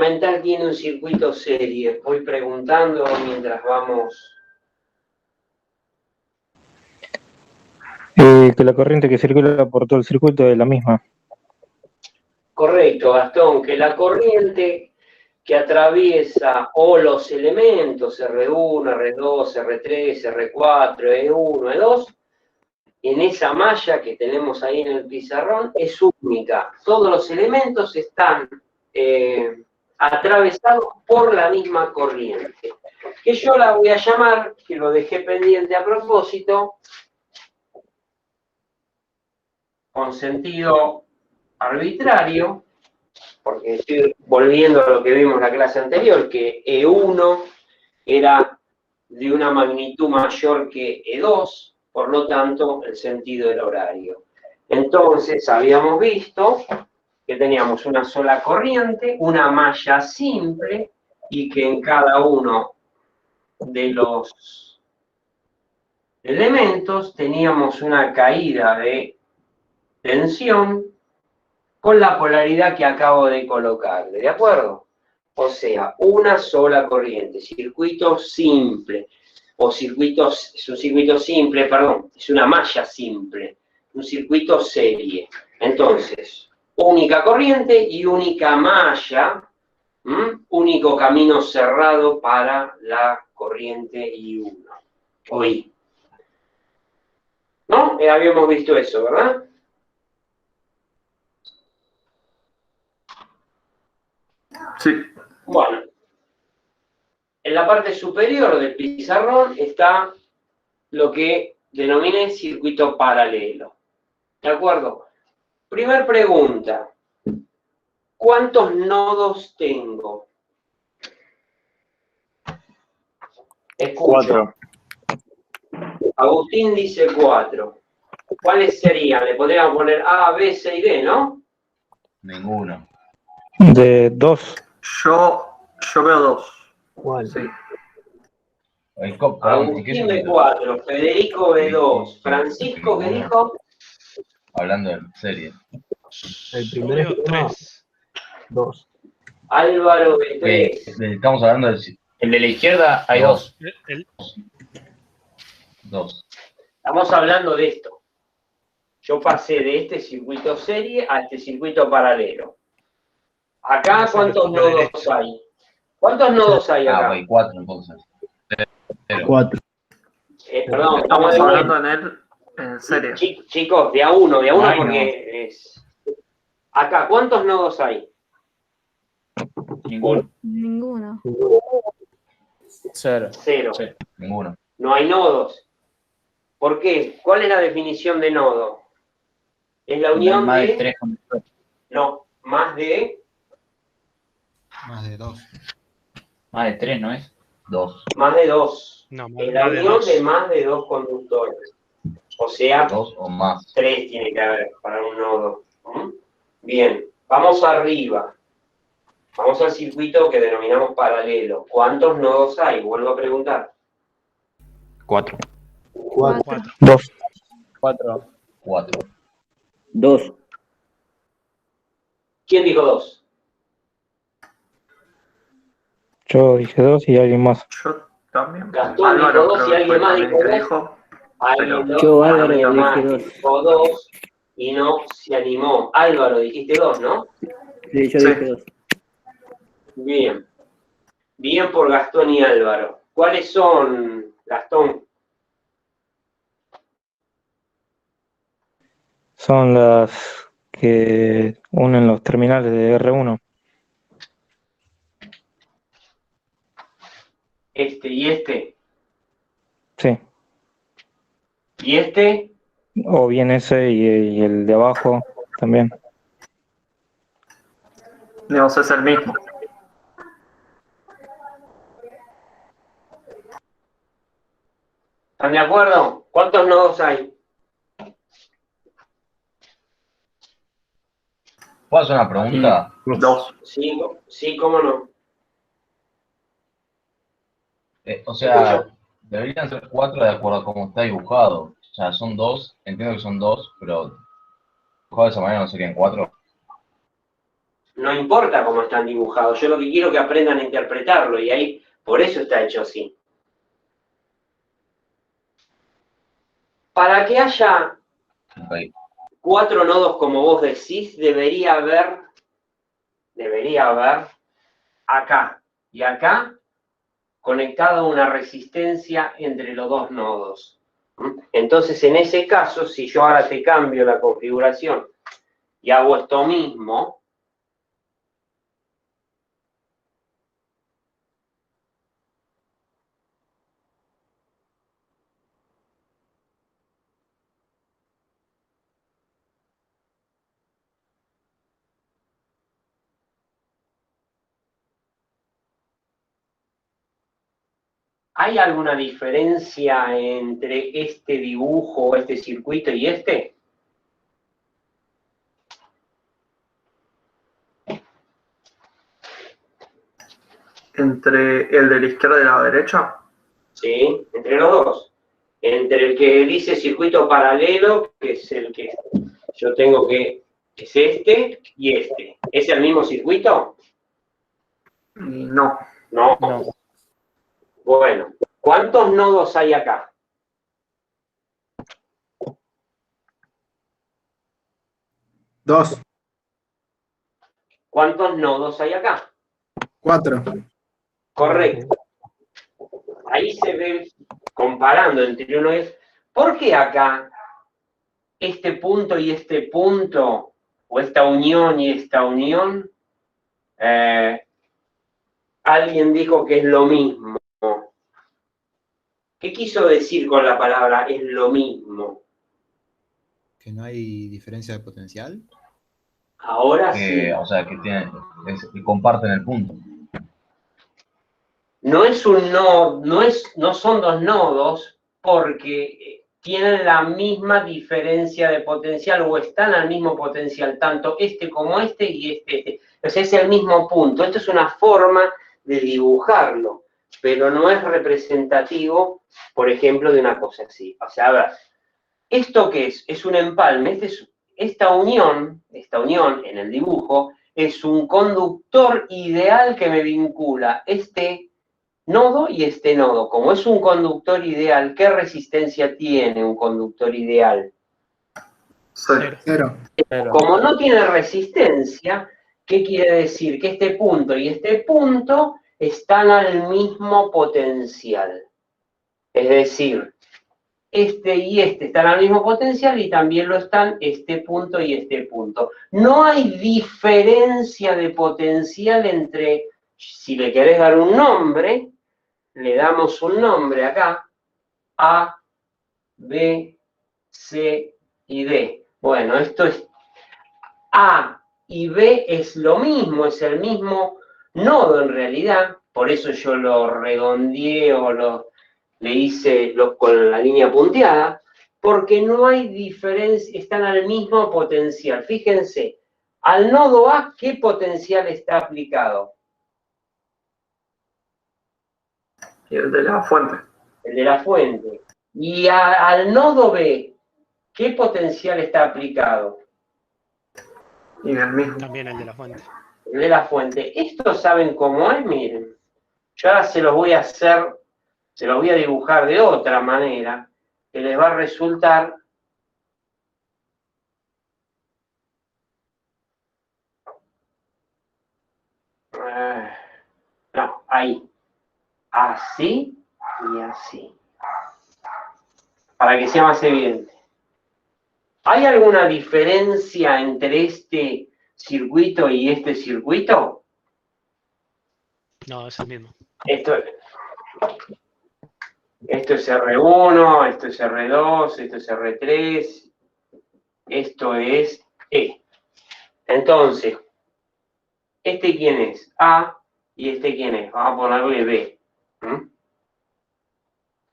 fundamental tiene un circuito serie? Voy preguntando mientras vamos. Que la corriente que circula por todo el circuito es la misma. Correcto, Gastón, que la corriente que atraviesa o los elementos R1, R2, R3, R4, E1, E2, en esa malla que tenemos ahí en el pizarrón, es única. Todos los elementos están atravesados por la misma corriente, que yo la voy a llamar, que lo dejé pendiente a propósito, con sentido arbitrario, porque estoy volviendo a lo que vimos en la clase anterior, que E1 era de una magnitud mayor que E2, por lo tanto, el sentido del horario. Entonces, habíamos visto que teníamos una sola corriente, una malla simple, y que en cada uno de los elementos teníamos una caída de tensión con la polaridad que acabo de colocarle, ¿de acuerdo? O sea, una sola corriente, circuito simple, o circuitos, es un circuito simple, perdón, es una malla simple, un circuito serie. Entonces, única corriente y única malla, único camino cerrado para la corriente I1, o I. ¿No? Habíamos visto eso, ¿verdad? Sí. Bueno, en la parte superior del pizarrón está lo que denominé circuito paralelo. ¿De acuerdo? Primer pregunta. ¿Cuántos nodos tengo? Escucho. 4. Agustín dice 4. ¿Cuáles serían? Le podríamos poner A, B, C y D, ¿no? Ninguno. De 2. Yo veo 2. ¿Cuál? Sí. Agustín de 4, Federico de 2, Francisco, ¿qué dijo? Hablando de serie. El primero es 3. 2. Álvaro de 3. Estamos hablando del... El de la izquierda hay dos. Dos. Estamos hablando de esto. Yo pasé de este circuito serie a este circuito paralelo. Acá, ¿cuántos nodos hay? ¿Cuántos nodos hay acá? Hay 4 entonces. 4. Perdón, Estamos hablando en serie. Chicos, de a uno Ay, porque es... Acá, ¿cuántos nodos hay? Ninguno. 0. 0. Sí, ninguno. No hay nodos. ¿Por qué? ¿Cuál es la definición de nodo? Es la unión Más de... de 3 conductores. No, más de... Más de 2. Más de 3, ¿no es? 2. Más de 2. No, Es la unión de más de 2 conductores. O sea, 2 o más. 3 tiene que haber para un nodo. Bien, vamos arriba. Vamos al circuito que denominamos paralelo. ¿Cuántos nodos hay? Vuelvo a preguntar. 4. 4. 2. 4. 4. 2. ¿Quién dijo 2? Yo dije 2 y alguien más. Yo también. Gastón dijo 2 y alguien más dijo 2. Yo, Álvaro, alguien más dije 2. dijo 2 y no se animó. Álvaro, dijiste 2, ¿no? Sí, yo Sí. dije 2. Bien. Bien por Gastón y Álvaro. ¿Cuáles son, Gastón? Son las que unen los terminales de R1. Este y este. Sí. ¿Y este? O bien ese y el de abajo también. Digamos, es el mismo. ¿Están de acuerdo? ¿Cuántos nodos hay? ¿Puedo hacer una pregunta? 2. Sí, cómo no. O sea, deberían ser 4 de acuerdo a cómo está dibujado. O sea, son 2, entiendo que son 2, pero dibujado de esa manera no serían 4. No importa cómo están dibujados, yo lo que quiero es que aprendan a interpretarlo y ahí, por eso está hecho así. Para que haya Ok. 4 nodos como vos decís, debería haber acá y acá conectada una resistencia entre los 2 nodos. Entonces, en ese caso, si yo ahora te cambio la configuración y hago esto mismo, ¿hay alguna diferencia entre este dibujo, este circuito y este? Entre el de la izquierda y la derecha. Sí, entre los dos. Entre el que dice circuito paralelo, que es el que yo tengo que es este y este. ¿Es el mismo circuito? Y no. No. No. Bueno, ¿cuántos nodos hay acá? Dos, ¿Cuántos nodos hay acá? 4. Correcto. Ahí se ve, comparando entre uno y otro, ¿por qué acá este punto y este punto, o esta unión y esta unión, alguien dijo que es lo mismo? ¿Qué quiso decir con la palabra es lo mismo? Que no hay diferencia de potencial. Ahora sí. O sea, que que comparten el punto. No es un nodo, no son 2 nodos porque tienen la misma diferencia de potencial o están al mismo potencial, tanto este como este y este. O sea, es el mismo punto. Esto es una forma de dibujarlo, pero no es representativo, por ejemplo, de una cosa así. O sea, a ver, ¿esto qué es? Es un empalme. Esta unión en el dibujo es un conductor ideal que me vincula este nodo y este nodo. Como es un conductor ideal, ¿qué resistencia tiene un conductor ideal? Cero. 0. Como no tiene resistencia, ¿qué quiere decir? Que este punto y este punto están al mismo potencial. Es decir, este y este están al mismo potencial y también lo están este punto y este punto. No hay diferencia de potencial entre, si le querés dar un nombre, le damos un nombre acá, A, B, C y D. Bueno, esto es A y B es lo mismo, es el mismo nodo en realidad, por eso yo lo redondeé o le hice con la línea punteada, porque no hay diferencia, están al mismo potencial. Fíjense, al nodo A, ¿qué potencial está aplicado? Y el de la fuente. El de la fuente. Y al nodo B, ¿qué potencial está aplicado? Y el mismo. También el de la fuente. El de la fuente. ¿Esto saben cómo es? Miren. Yo ahora se los voy a hacer, se los voy a dibujar de otra manera, que les va a resultar no, ahí. Así y así. Para que sea más evidente. ¿Hay alguna diferencia entre este circuito y este circuito? No, es el mismo. Esto es R1, esto es R2, esto es R3, esto es E. Entonces, ¿este quién es? A, y este quién es? Vamos a ponerle B.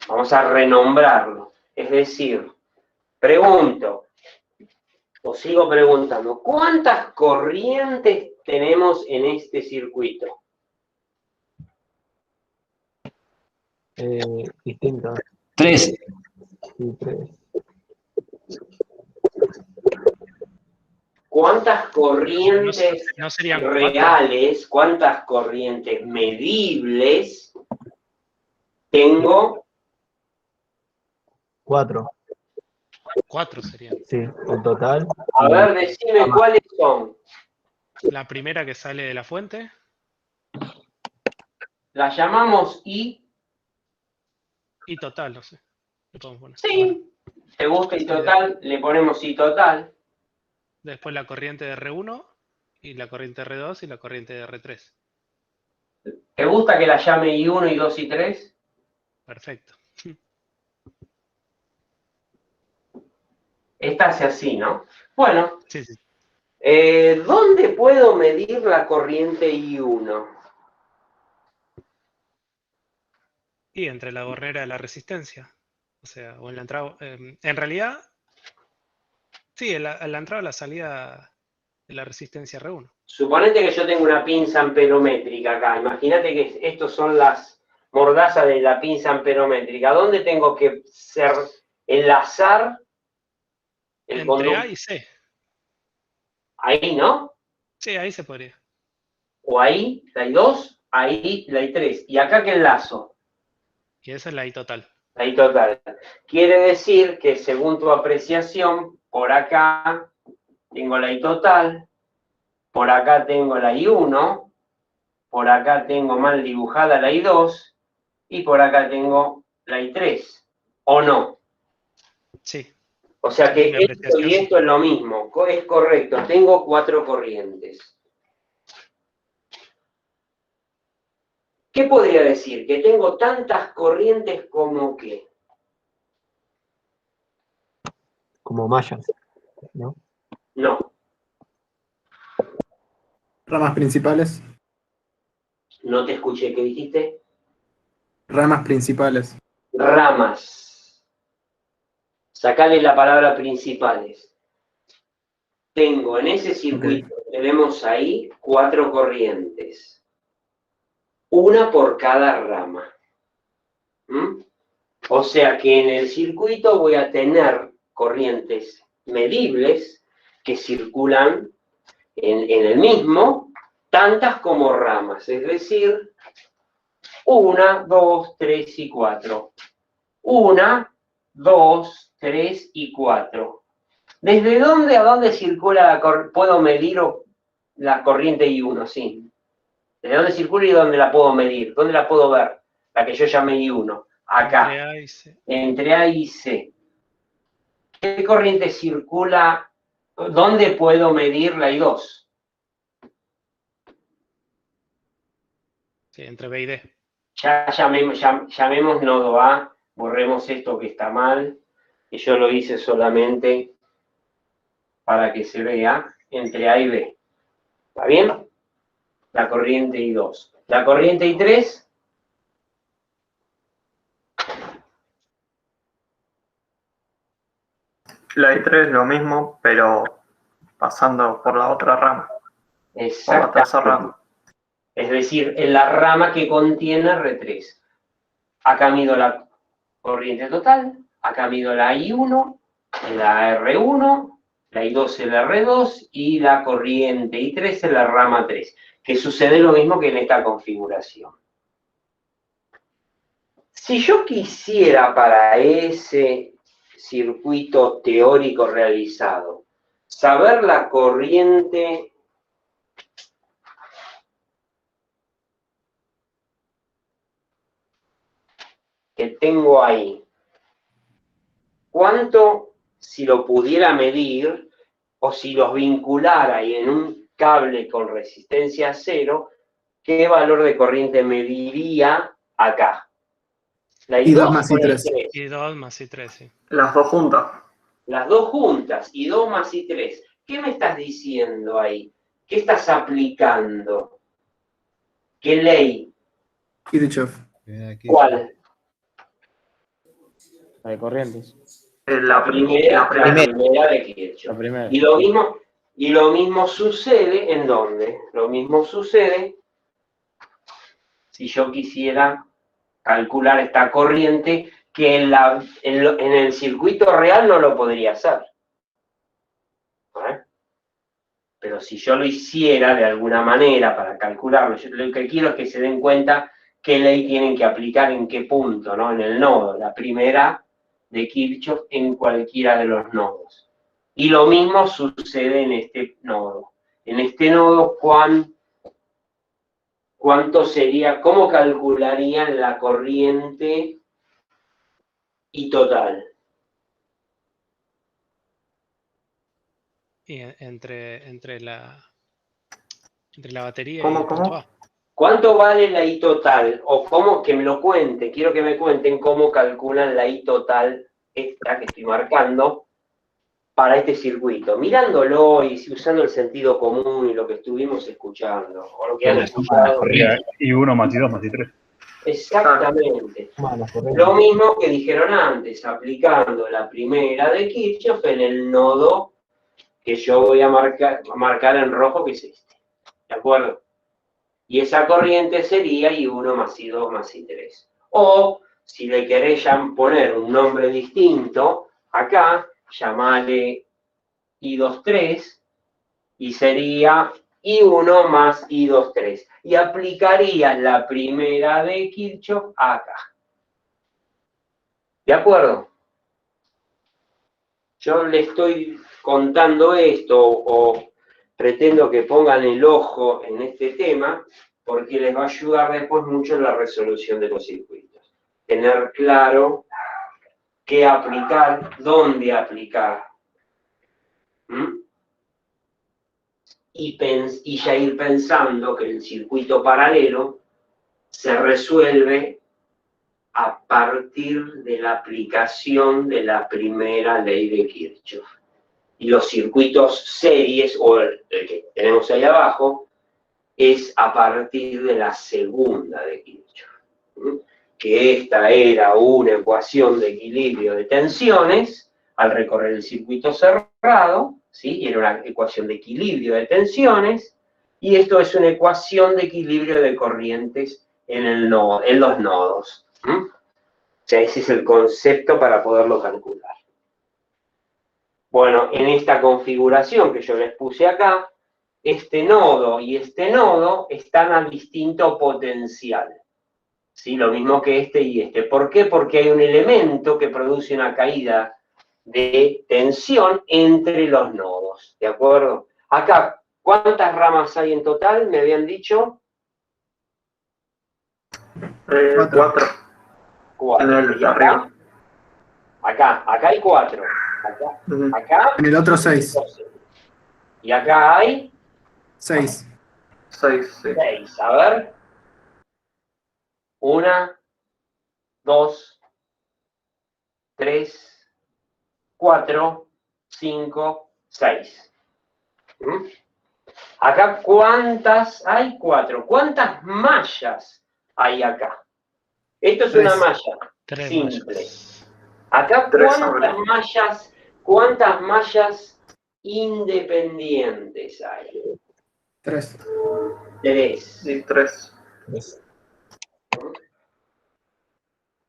Vamos a renombrarlo. Es decir, pregunto, o sigo preguntando, ¿cuántas corrientes tenemos en este circuito? Distintas. 3. Sí, 3. ¿Cuántas corrientes No serían 4. reales, cuántas corrientes medibles tengo? 4. 4 serían. Sí, en total. A ver, decime cuáles son. La primera que sale de la fuente. La llamamos I. Y total, no sé. Le podemos poner. Sí. ¿Te gusta I total? Le ponemos I total. Después la corriente de R1 y la corriente de R2 y la corriente de R3. ¿Te gusta que la llame I1, I2, I3? Perfecto. Esta hace así, ¿no? Bueno, Sí, sí. ¿dónde puedo medir la corriente I1? Y entre la barrera de la resistencia. O sea, o en la entrada. En realidad, sí, en la entrada o la salida de la resistencia R1. Suponete que yo tengo una pinza amperométrica acá. Imagínate que estos son las mordazas de la pinza amperométrica. ¿Dónde tengo que enlazar el Entre conductor? A y C. Ahí, ¿no? Sí, ahí se podría. O ahí, la I2, ahí, la I3. ¿Y acá qué enlazo? Y esa es la I total. La I total. Quiere decir que según tu apreciación, por acá tengo la I total, por acá tengo la I1, por acá tengo mal dibujada la I2 y por acá tengo la I3. ¿O no? Sí. O sea que Según mi esto y apreciación, esto es lo mismo. Es correcto. Tengo 4 corrientes. ¿Qué podría decir? Que tengo tantas corrientes como que. Como mallas, ¿no? No, Ramas principales. no te escuché. ¿Qué dijiste? Ramas principales. Ramas. Sacale la palabra principales. Tengo en ese circuito, tenemos ahí 4 corrientes. Una por cada rama. ¿Mm? O sea que en el circuito voy a tener corrientes medibles que circulan en el mismo, tantas como ramas. Es decir, 1, 2, 3 y 4. 1, 2, 3 y 4. ¿Desde dónde a dónde circula puedo medir la corriente I1? Sí. ¿Desde dónde circula y dónde la puedo medir? ¿Dónde la puedo ver? La que yo llamé I1. Acá. entre A y C. Entre A y C. ¿Qué corriente circula? ¿Dónde puedo medir la I2? Sí, entre B y D. Ya llamemos nodo A, borremos esto que está mal, que yo lo hice solamente para que se vea entre A y B. ¿Está bien? La corriente I2. La corriente I3, La I3 es lo mismo, pero pasando por la otra rama, por la tercera exactamente. rama. Es decir, en la rama que contiene R3. Acá mido la corriente total, acá mido la I1, la R1, la I2 en la R2 y la corriente I3 en la rama 3, que sucede lo mismo que en esta configuración. Si yo quisiera para ese circuito teórico realizado saber la corriente que tengo ahí, ¿cuánto, si lo pudiera medir, o si los vinculara y en un cable con resistencia cero, qué valor de corriente mediría acá? La I2 I2 más o la I3. I3. I2 más I3, sí. Las dos juntas. Las dos juntas, I2 más I3. ¿Qué me estás diciendo ahí? ¿Qué estás aplicando? ¿Qué ley? Kirchhoff. ¿Cuál? La de corrientes. La primera de Kirchhoff. La primera. Y lo mismo sucede, ¿en dónde? Lo mismo sucede si yo quisiera calcular esta corriente que en el circuito real no lo podría hacer. ¿Eh? pero si yo lo hiciera de alguna manera para calcularlo, yo lo que quiero es que se den cuenta qué ley tienen que aplicar en qué punto, ¿no? En el nodo, la primera de Kirchhoff en cualquiera de los nodos. Y lo mismo sucede en este nodo. En este nodo, ¿cuánto sería, cómo calcularían la corriente I total? Y entre la batería y ¿Cómo, el punto cómo? A. ¿Cuánto vale la I total? O cómo, que me lo cuenten, quiero que me cuenten cómo calculan la I total esta que estoy marcando para este circuito, mirándolo y usando el sentido común y lo que estuvimos escuchando, o lo que han La suma de las escuchado. corridas I1 más I2 más I3. Exactamente. Las corrientes. Lo mismo que dijeron antes, aplicando la primera de Kirchhoff en el nodo que yo voy a marcar en rojo, que es este. ¿De acuerdo? Y esa corriente sería I1 más I2 más I3. O, si le querés poner un nombre distinto, acá, llamale I23, y sería I1 más I23. Y aplicaría la primera de Kirchhoff acá. ¿De acuerdo? Yo le estoy contando esto, o pretendo que pongan el ojo en este tema, porque les va a ayudar después mucho en la resolución de los circuitos. Tener claro qué aplicar, dónde aplicar. ¿Mm? Y ya ir pensando que el circuito paralelo se resuelve a partir de la aplicación de la primera ley de Kirchhoff. Y los circuitos series, o el que tenemos ahí abajo, es a partir de la segunda de Kirchhoff. Que esta era una ecuación de equilibrio de tensiones al recorrer el circuito cerrado, ¿sí? Y era una ecuación de equilibrio de tensiones, y esto es una ecuación de equilibrio de corrientes en los nodos. O sea, ese es el concepto para poderlo calcular. Bueno, en esta configuración que yo les puse acá, este nodo y este nodo están a distinto potencial. ¿Sí? Lo mismo que este y este. ¿Por qué? Porque hay un elemento que produce una caída de tensión entre los nodos. ¿De acuerdo? Acá, ¿cuántas ramas hay en total? Me habían dicho. 4. En el ¿Y de acá? arriba. Acá hay 4. Acá. En el otro 6. 12. Y acá hay 6. 6, sí. 6. A ver. 1, 2, 3, 4, 5, 6. Acá, ¿cuántas hay? 4. ¿Cuántas mallas hay acá? Esto es 3. una malla 3 simple. mallas. Acá, 3 sobre. ¿cuántas mallas independientes hay? 3. 3. Y 3.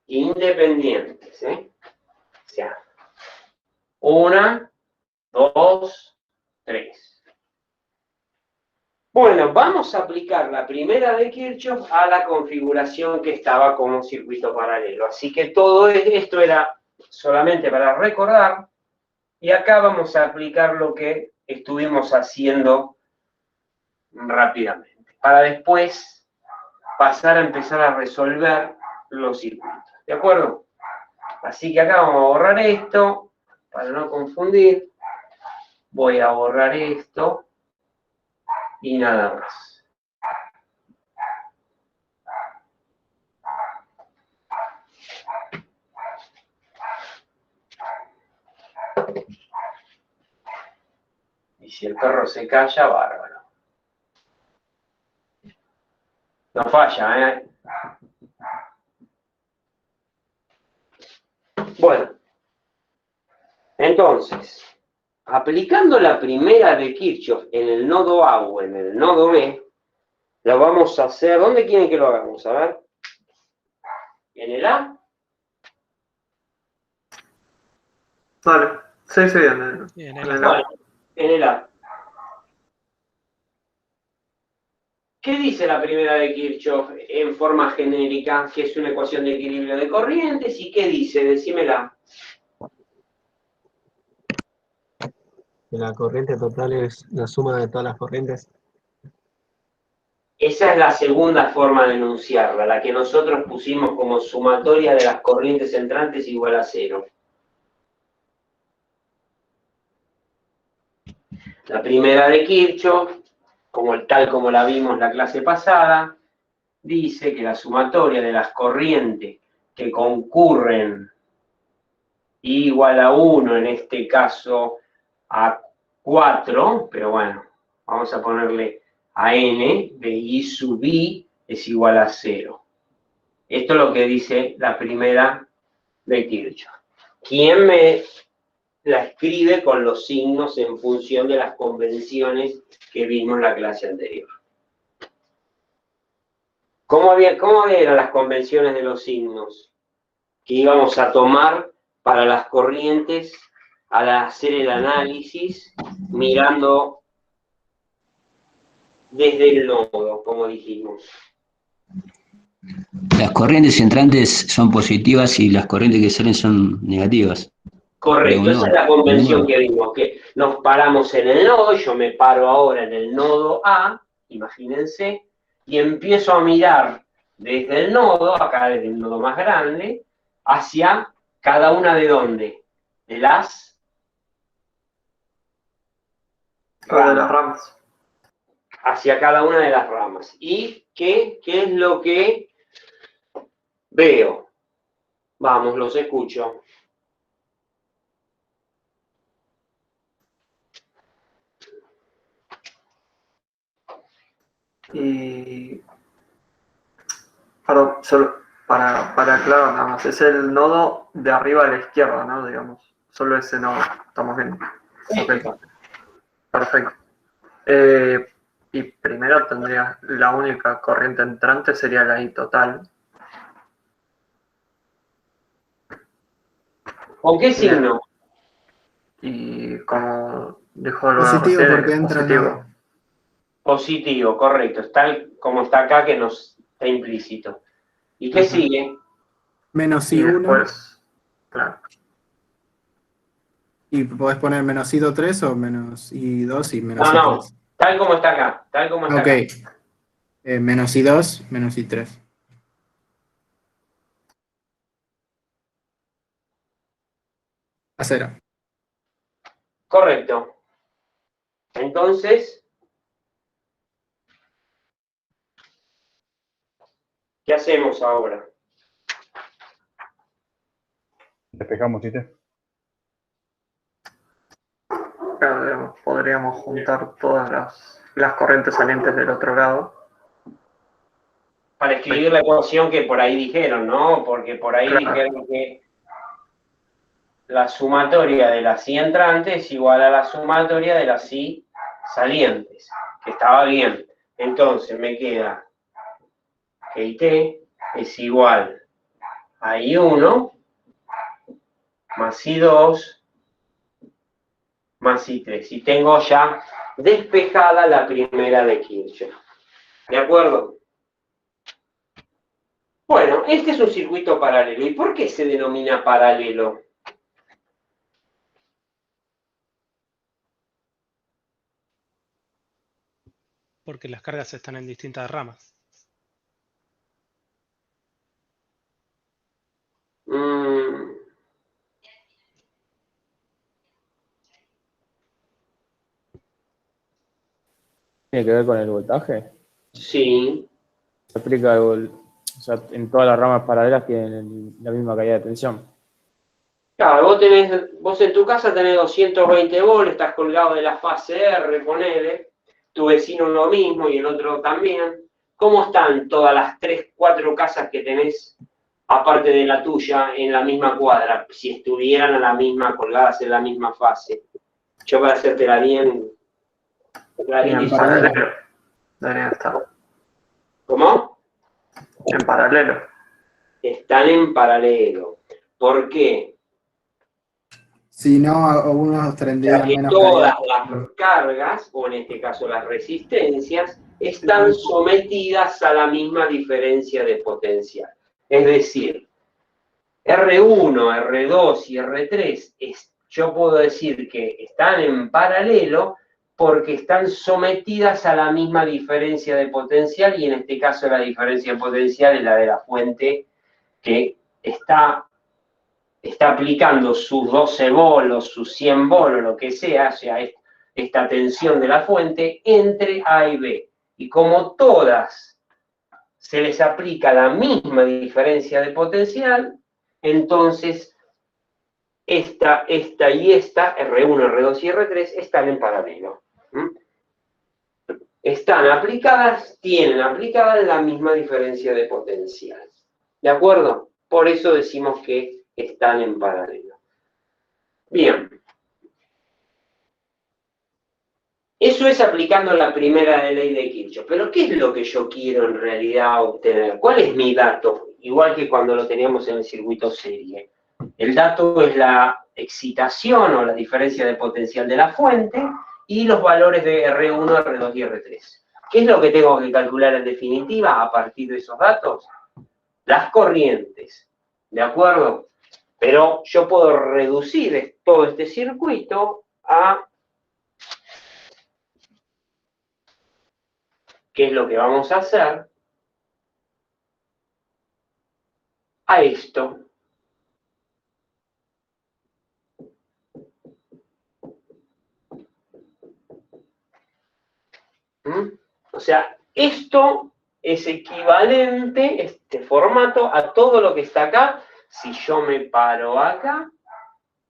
Independientes, ¿eh? O sea, 1, 2, 3. Bueno, vamos a aplicar la primera de Kirchhoff a la configuración que estaba como circuito paralelo. Así que todo esto era solamente para recordar, y acá vamos a aplicar lo que estuvimos haciendo rápidamente, para después pasar a empezar a resolver los circuitos. ¿De acuerdo? Así que acá vamos a borrar esto, para no confundir. Voy a borrar esto. Y nada más. Y si el perro se calla, bárbaro. No falla, ¿eh? Bueno. Entonces, aplicando la primera de Kirchhoff en el nodo A o en el nodo B, lo vamos a hacer. ¿Dónde quieren que lo hagamos? A ver. ¿En el A? Dale. Sí, sí, en el Y en en el el Bueno, en el A. ¿Qué dice la primera de Kirchhoff en forma genérica? Que es una ecuación de equilibrio de corrientes. ¿Y qué dice? Decímela. La corriente total es la suma de todas las corrientes. Esa es la segunda forma de enunciarla, la que nosotros pusimos como sumatoria de las corrientes entrantes igual a 0. La primera de Kirchhoff, tal como la vimos la clase pasada, dice que la sumatoria de las corrientes que concurren I igual a 1, en este caso a 4, pero bueno, vamos a ponerle a n de I sub I es igual a 0. Esto es lo que dice la primera de Kirchhoff. ¿Quién me la escribe con los signos en función de las convenciones que vimos en la clase anterior? ¿Cómo eran las convenciones de los signos que íbamos a tomar para las corrientes al hacer el análisis mirando desde el nodo, como dijimos? Las corrientes entrantes son positivas y las corrientes que salen son negativas. Correcto, esa es la convención que vimos, que nos paramos en el nodo, yo me paro ahora en el nodo A, imagínense, y empiezo a mirar desde el nodo, acá desde el nodo más grande, hacia cada una de dónde, de las ramas. Hacia cada una de las ramas. ¿Y qué es lo que veo? Vamos, los escucho. Y perdón, solo para aclarar nada más, es el nodo de arriba a la izquierda, ¿no? Digamos, solo ese nodo, estamos viendo. Okay. Perfecto. Y primero tendría la única corriente entrante sería la I total. ¿Con qué signo? Y como dijo el Positivo, porque entra el nodo. Positivo, correcto. Es tal como está acá que nos está implícito. ¿Y qué sigue? Menos Y I1. después, claro. Y podés poner menos I2 o menos I2 y menos No, I3. tal como está acá. Tal como está acá. Menos I2, menos I3. A 0. Correcto. Entonces, ¿qué hacemos ahora? Despejamos, ¿viste? Claro, digamos, podríamos juntar todas las corrientes salientes del otro lado. Para escribir la ecuación que por ahí dijeron, ¿no? Porque por ahí Claro. dijeron que la sumatoria de las I entrantes es igual a la sumatoria de las I salientes, que estaba bien. Entonces me queda que IT es igual a I1 más I2 más I3. Y tengo ya despejada la primera de Kirchhoff. ¿De acuerdo? Bueno, este es un circuito paralelo. ¿Y por qué se denomina paralelo? Porque las cargas están en distintas ramas. ¿Tiene que ver con el voltaje? Sí. Se aplica o sea, en todas las ramas paralelas tienen la misma caída de tensión. Claro, vos en tu casa tenés 220 volts, estás colgado de la fase R, ponele, tu vecino lo mismo y el otro también. ¿Cómo están todas las 3, 4 casas que tenés, aparte de la tuya, en la misma cuadra, si estuvieran a la misma, colgadas en la misma fase? Yo para hacértela bien En paralelo. Deberían estar. ¿Cómo? En paralelo. Están en paralelo. ¿Por qué? Si no, algunos O sea tendrían que menos todas caída. las cargas, o en este caso las resistencias, están sometidas a la misma diferencia de potencial. Es decir, R1, R2 y R3, yo puedo decir que están en paralelo porque están sometidas a la misma diferencia de potencial, y en este caso la diferencia de potencial es la de la fuente que está aplicando sus 12 bolos, sus 100 bolos, lo que sea, esta tensión de la fuente entre A y B. Y como todas se les aplica la misma diferencia de potencial, entonces esta y esta, R1, R2 y R3, están en paralelo. Están aplicadas, tienen aplicada la misma diferencia de potencial. ¿De acuerdo? Por eso decimos que están en paralelo. Bien. Eso es aplicando la primera ley de Kirchhoff. Pero ¿qué es lo que yo quiero en realidad obtener? ¿Cuál es mi dato? Igual que cuando lo teníamos en el circuito serie. El dato es la excitación o la diferencia de potencial de la fuente y los valores de R1, R2 y R3. ¿Qué es lo que tengo que calcular en definitiva a partir de esos datos? Las corrientes. ¿De acuerdo? Pero yo puedo reducir todo este circuito a... ¿Qué es lo que vamos a hacer? A esto. O sea, esto es equivalente, este formato, a todo lo que está acá, si yo me paro acá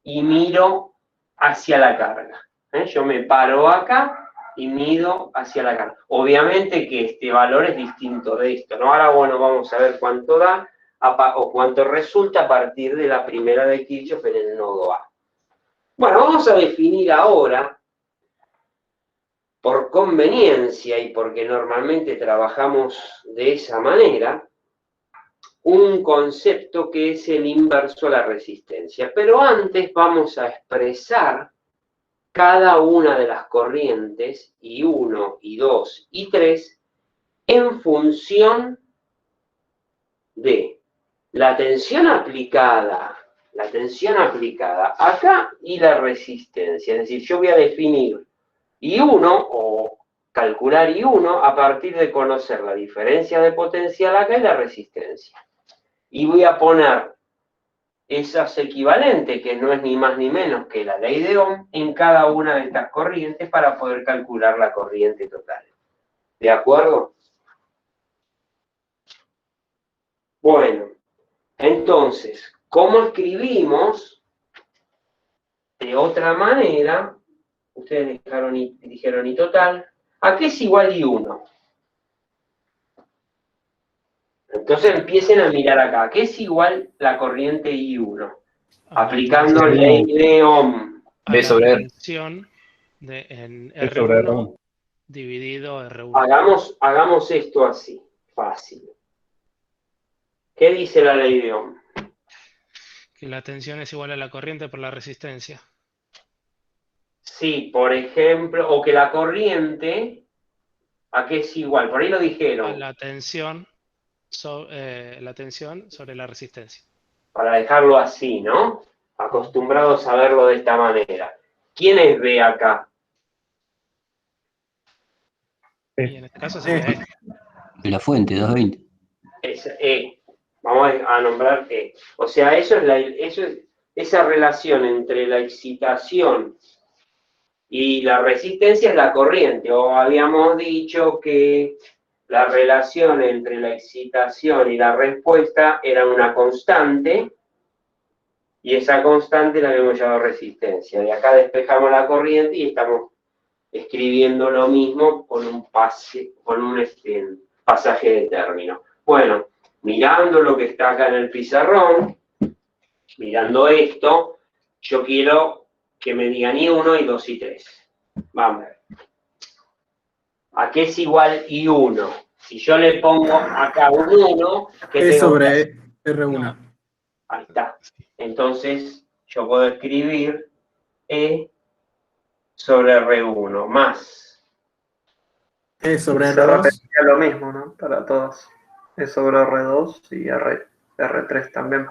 y miro hacia la carga. Yo me paro acá y mido hacia la carga. Obviamente que este valor es distinto de esto, ¿no? Ahora, bueno, vamos a ver cuánto da o cuánto resulta a partir de la primera de Kirchhoff en el nodo A. Bueno, vamos a definir ahora, por conveniencia y porque normalmente trabajamos de esa manera, un concepto que es el inverso a la resistencia. Pero antes vamos a expresar cada una de las corrientes, I1, I2 y 3, en función de la tensión aplicada acá y la resistencia. Es decir, yo voy a definir I1 o calcular I1 a partir de conocer la diferencia de potencial acá y la resistencia. Y voy a poner esas equivalentes, que no es ni más ni menos que la ley de Ohm, en cada una de estas corrientes para poder calcular la corriente total. ¿De acuerdo? Bueno, entonces, ¿cómo escribimos de otra manera? Ustedes dijeron I total. ¿A qué es igual I1? Entonces empiecen a mirar acá. ¿A qué es igual la corriente I1? Aplicando ley de Ohm. B sobre R. Tensión en B sobre R1 R1. dividido R1. Hagamos esto así, fácil. ¿Qué dice la ley de Ohm? Que la tensión es igual a la corriente por la resistencia. Sí, por ejemplo, o que la corriente, ¿a qué es igual? Por ahí lo dijeron. La tensión sobre la resistencia. Para dejarlo así, ¿no? Acostumbrados a verlo de esta manera. ¿Quién es B acá? Y en este caso sería E. La fuente, 220. Es E. Vamos a nombrar E. O sea, eso es esa relación entre la excitación y la resistencia es la corriente. O habíamos dicho que la relación entre la excitación y la respuesta era una constante, y esa constante la habíamos llamado resistencia. De acá despejamos la corriente y estamos escribiendo lo mismo con un pasaje de término. Bueno, mirando lo que está acá en el pizarrón, mirando esto, yo quiero que me digan I1, I2 y 3. Vamos a ver. ¿A qué es igual I1? Si yo le pongo acá un 1, ¿qué Es tengo sobre R1. Ahí está. Entonces, yo puedo escribir E sobre R1 más. E sobre Se R2. repetiría lo mismo, ¿no? Para todos. E sobre R2 y R3 también.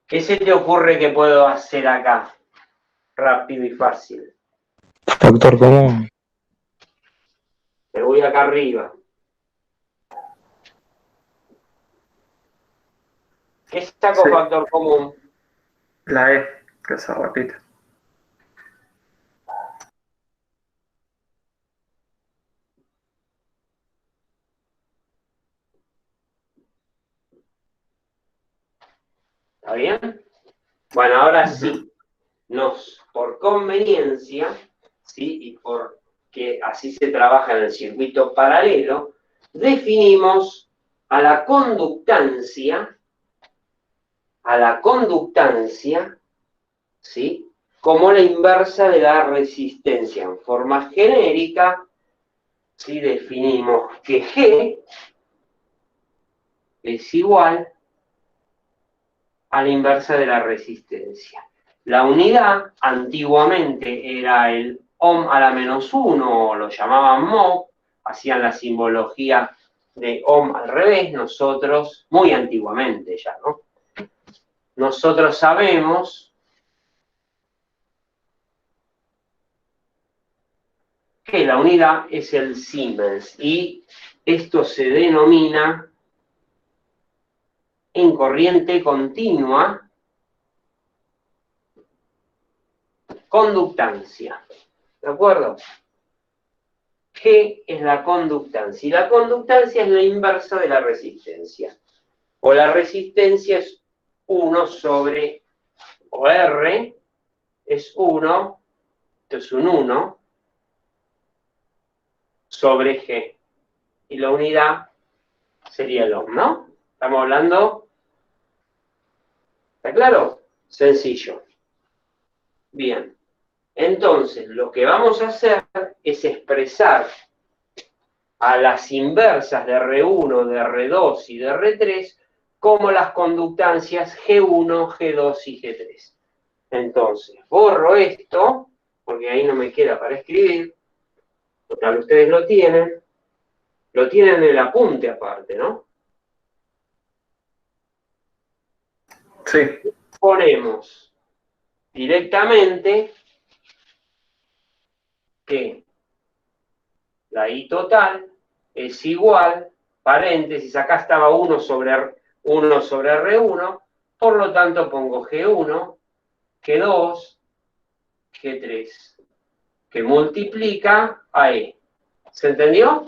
¿Qué se te ocurre que puedo hacer acá? Rápido y fácil. Factor común. Me voy acá arriba. ¿Qué saco Sí. factor común? La E, que se repite. ¿Está bien? Bueno, ahora sí, por conveniencia, ¿sí? Y porque así se trabaja en el circuito paralelo, definimos a la conductancia, ¿sí? Como la inversa de la resistencia. En forma genérica, ¿sí? Definimos que G es igual a la inversa de la resistencia. La unidad antiguamente era el ohm a la menos 1, o lo llamaban mho, hacían la simbología de ohm al revés, nosotros, muy antiguamente ya, ¿no? Nosotros sabemos que la unidad es el Siemens, y esto se denomina en corriente continua conductancia. ¿De acuerdo? G es la conductancia. Y la conductancia es la inversa de la resistencia. O la resistencia es 1 sobre, o R es 1, esto es un 1, sobre G. Y la unidad sería el ohm, ¿no? Estamos hablando, ¿está claro? Sencillo. Bien. Entonces, lo que vamos a hacer es expresar a las inversas de R1, de R2 y de R3 como las conductancias G1, G2 y G3. Entonces, borro esto, porque ahí no me queda para escribir. Total, ustedes lo tienen en el apunte aparte, ¿no? Sí. Ponemos directamente que la I total es igual, paréntesis, acá estaba 1 sobre R1, por lo tanto pongo G1, G2, G3, que multiplica a E. ¿Se entendió?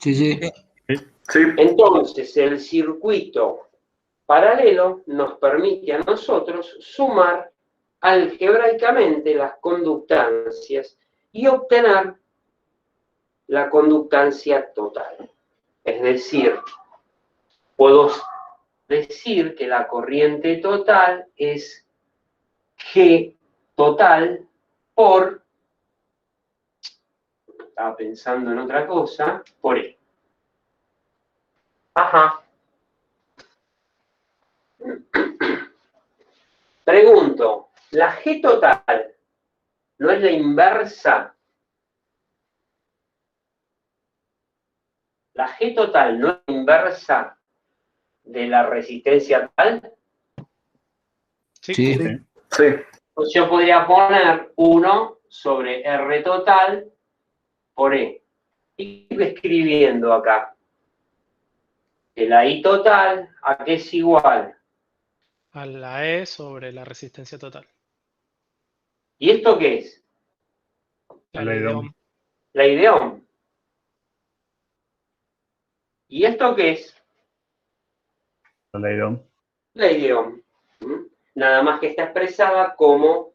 Sí, sí. Sí. Entonces, el circuito paralelo nos permite a nosotros sumar algebraicamente las conductancias y obtener la conductancia total. Es decir, puedo decir que la corriente total es G total por, estaba pensando en otra cosa, por E. Ajá. Pregunto, ¿la G total no es la inversa? ¿La G total no es la inversa de la resistencia total? Sí. Sí. Entonces yo podría poner 1 sobre R total por E. Y escribiendo acá que la I total, ¿a qué es igual? A la E sobre la resistencia total. ¿Y esto qué es? La ley de Ohm. La I de Ohm. ¿Y esto qué es? La ley de Ohm. La I de Ohm. Nada más que está expresada como,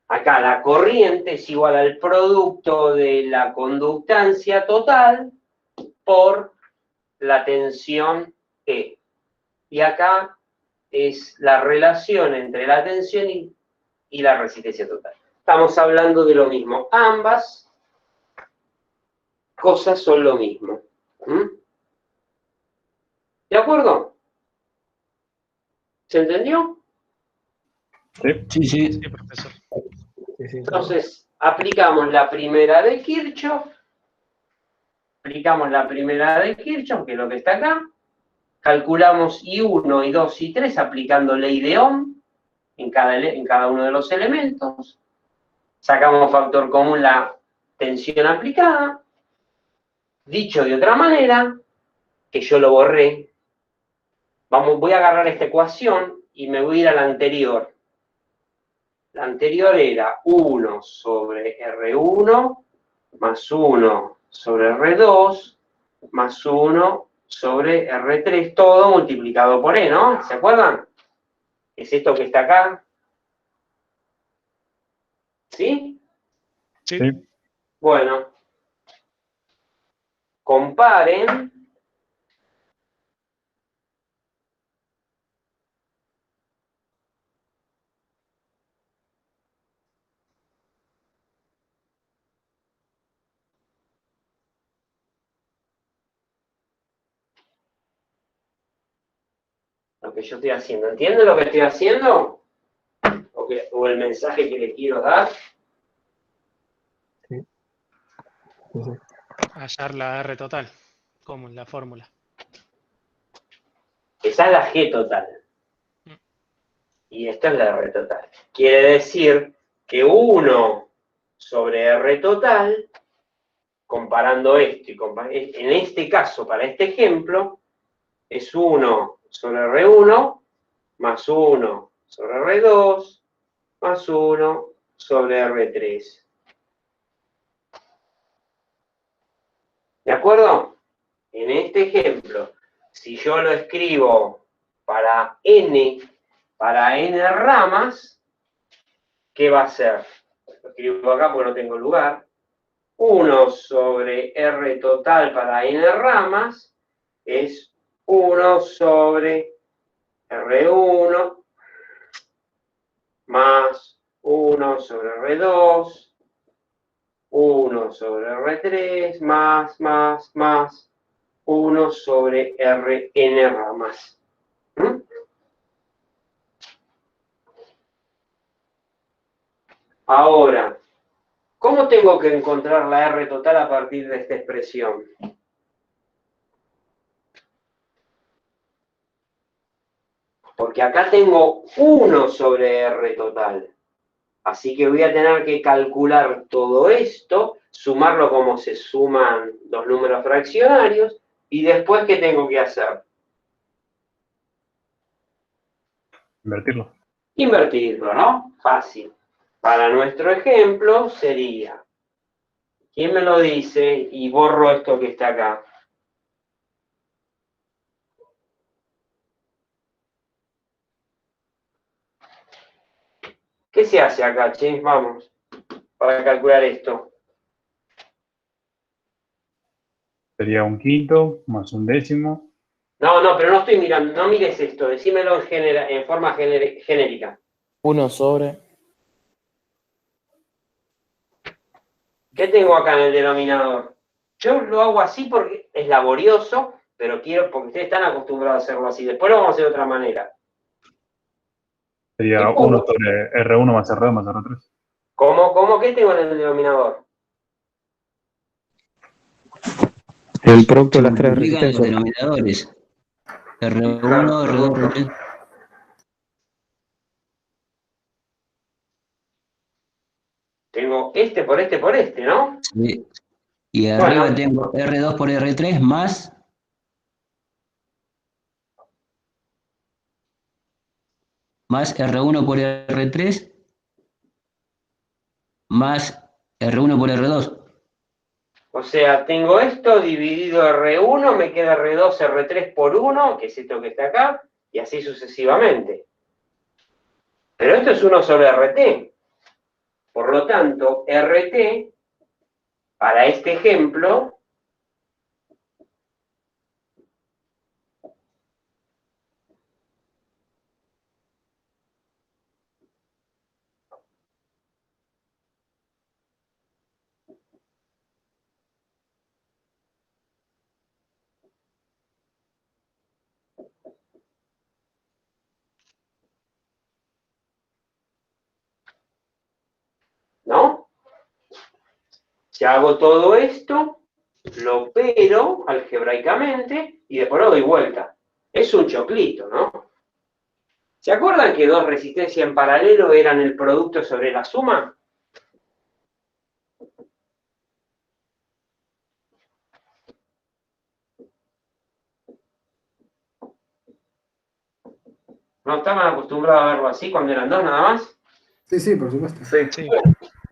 acá la corriente es igual al producto de la conductancia total por la tensión E. Y acá es la relación entre la tensión y la resistencia total. Estamos hablando de lo mismo. Ambas cosas son lo mismo. ¿Mm? ¿De acuerdo? ¿Se entendió? Sí, sí. Sí, profesor. Sí, sí, Entonces, aplicamos la primera de Kirchhoff, que es lo que está acá, calculamos I1, I2, I3 aplicando ley de Ohm en cada uno de los elementos, sacamos factor común la tensión aplicada, dicho de otra manera, que yo lo borré, voy a agarrar esta ecuación y me voy a ir a la anterior. La anterior era 1 sobre R1 más 1 sobre R2 más 1 sobre R3, todo multiplicado por E, ¿no? ¿Se acuerdan? Es esto que está acá. ¿Sí? Sí. Bueno, comparen. Lo que yo estoy haciendo. ¿Entienden lo que estoy haciendo? ¿O el mensaje que les quiero dar? sí. Sí, sí. Hallar la R total, como en la fórmula. Esa es la G total. Y esta es la R total. Quiere decir que 1 sobre R total, comparando esto, en este caso, para este ejemplo, es 1 sobre R1 más 1 sobre R2 más 1 sobre R3. ¿De acuerdo? En este ejemplo, si yo lo escribo para n ramas, ¿qué va a ser? Lo escribo acá porque no tengo lugar. 1 sobre R total para n ramas es 1 sobre R1 más 1 sobre R2, 1 sobre R3, más 1 sobre Rn ramas. ¿Mm? Ahora, ¿cómo tengo que encontrar la R total a partir de esta expresión? Porque acá tengo 1 sobre R total. Así que voy a tener que calcular todo esto, sumarlo como se suman los números fraccionarios, y después, ¿qué tengo que hacer? Invertirlo. Invertirlo, ¿no? Fácil. Para nuestro ejemplo sería, ¿quién me lo dice? Y borro esto que está acá. ¿Qué se hace acá, che? Vamos, para calcular esto. Sería un quinto más un décimo. No, pero no estoy mirando, no mires esto, decímelo en forma genérica. 1 sobre. ¿Qué tengo acá en el denominador? Yo lo hago así porque es laborioso, pero quiero, porque ustedes están acostumbrados a hacerlo así. Después lo vamos a hacer de otra manera. Sería 1 sobre R1 más R2 más R3. ¿Cómo? ¿Qué tengo en el denominador? El producto Se de las tres multiplican los resistencias. denominadores. R1, Claro, R2, R3. Tengo este por este, ¿no? Sí. Y arriba Bueno, tengo R2 por R3 más R1 por R3 más R1 por R2. o sea, tengo esto dividido R1, me queda R2, R3 por 1, que es esto que está acá, y así sucesivamente. Pero esto es 1 sobre RT. Por lo tanto, RT, para este ejemplo, Si hago todo esto, lo opero algebraicamente y después lo doy vuelta. Es un choclito, ¿no? ¿Se acuerdan que dos resistencias en paralelo eran el producto sobre la suma? ¿No estaban acostumbrados a verlo así cuando eran dos nada más? Sí, sí, por supuesto. Sí.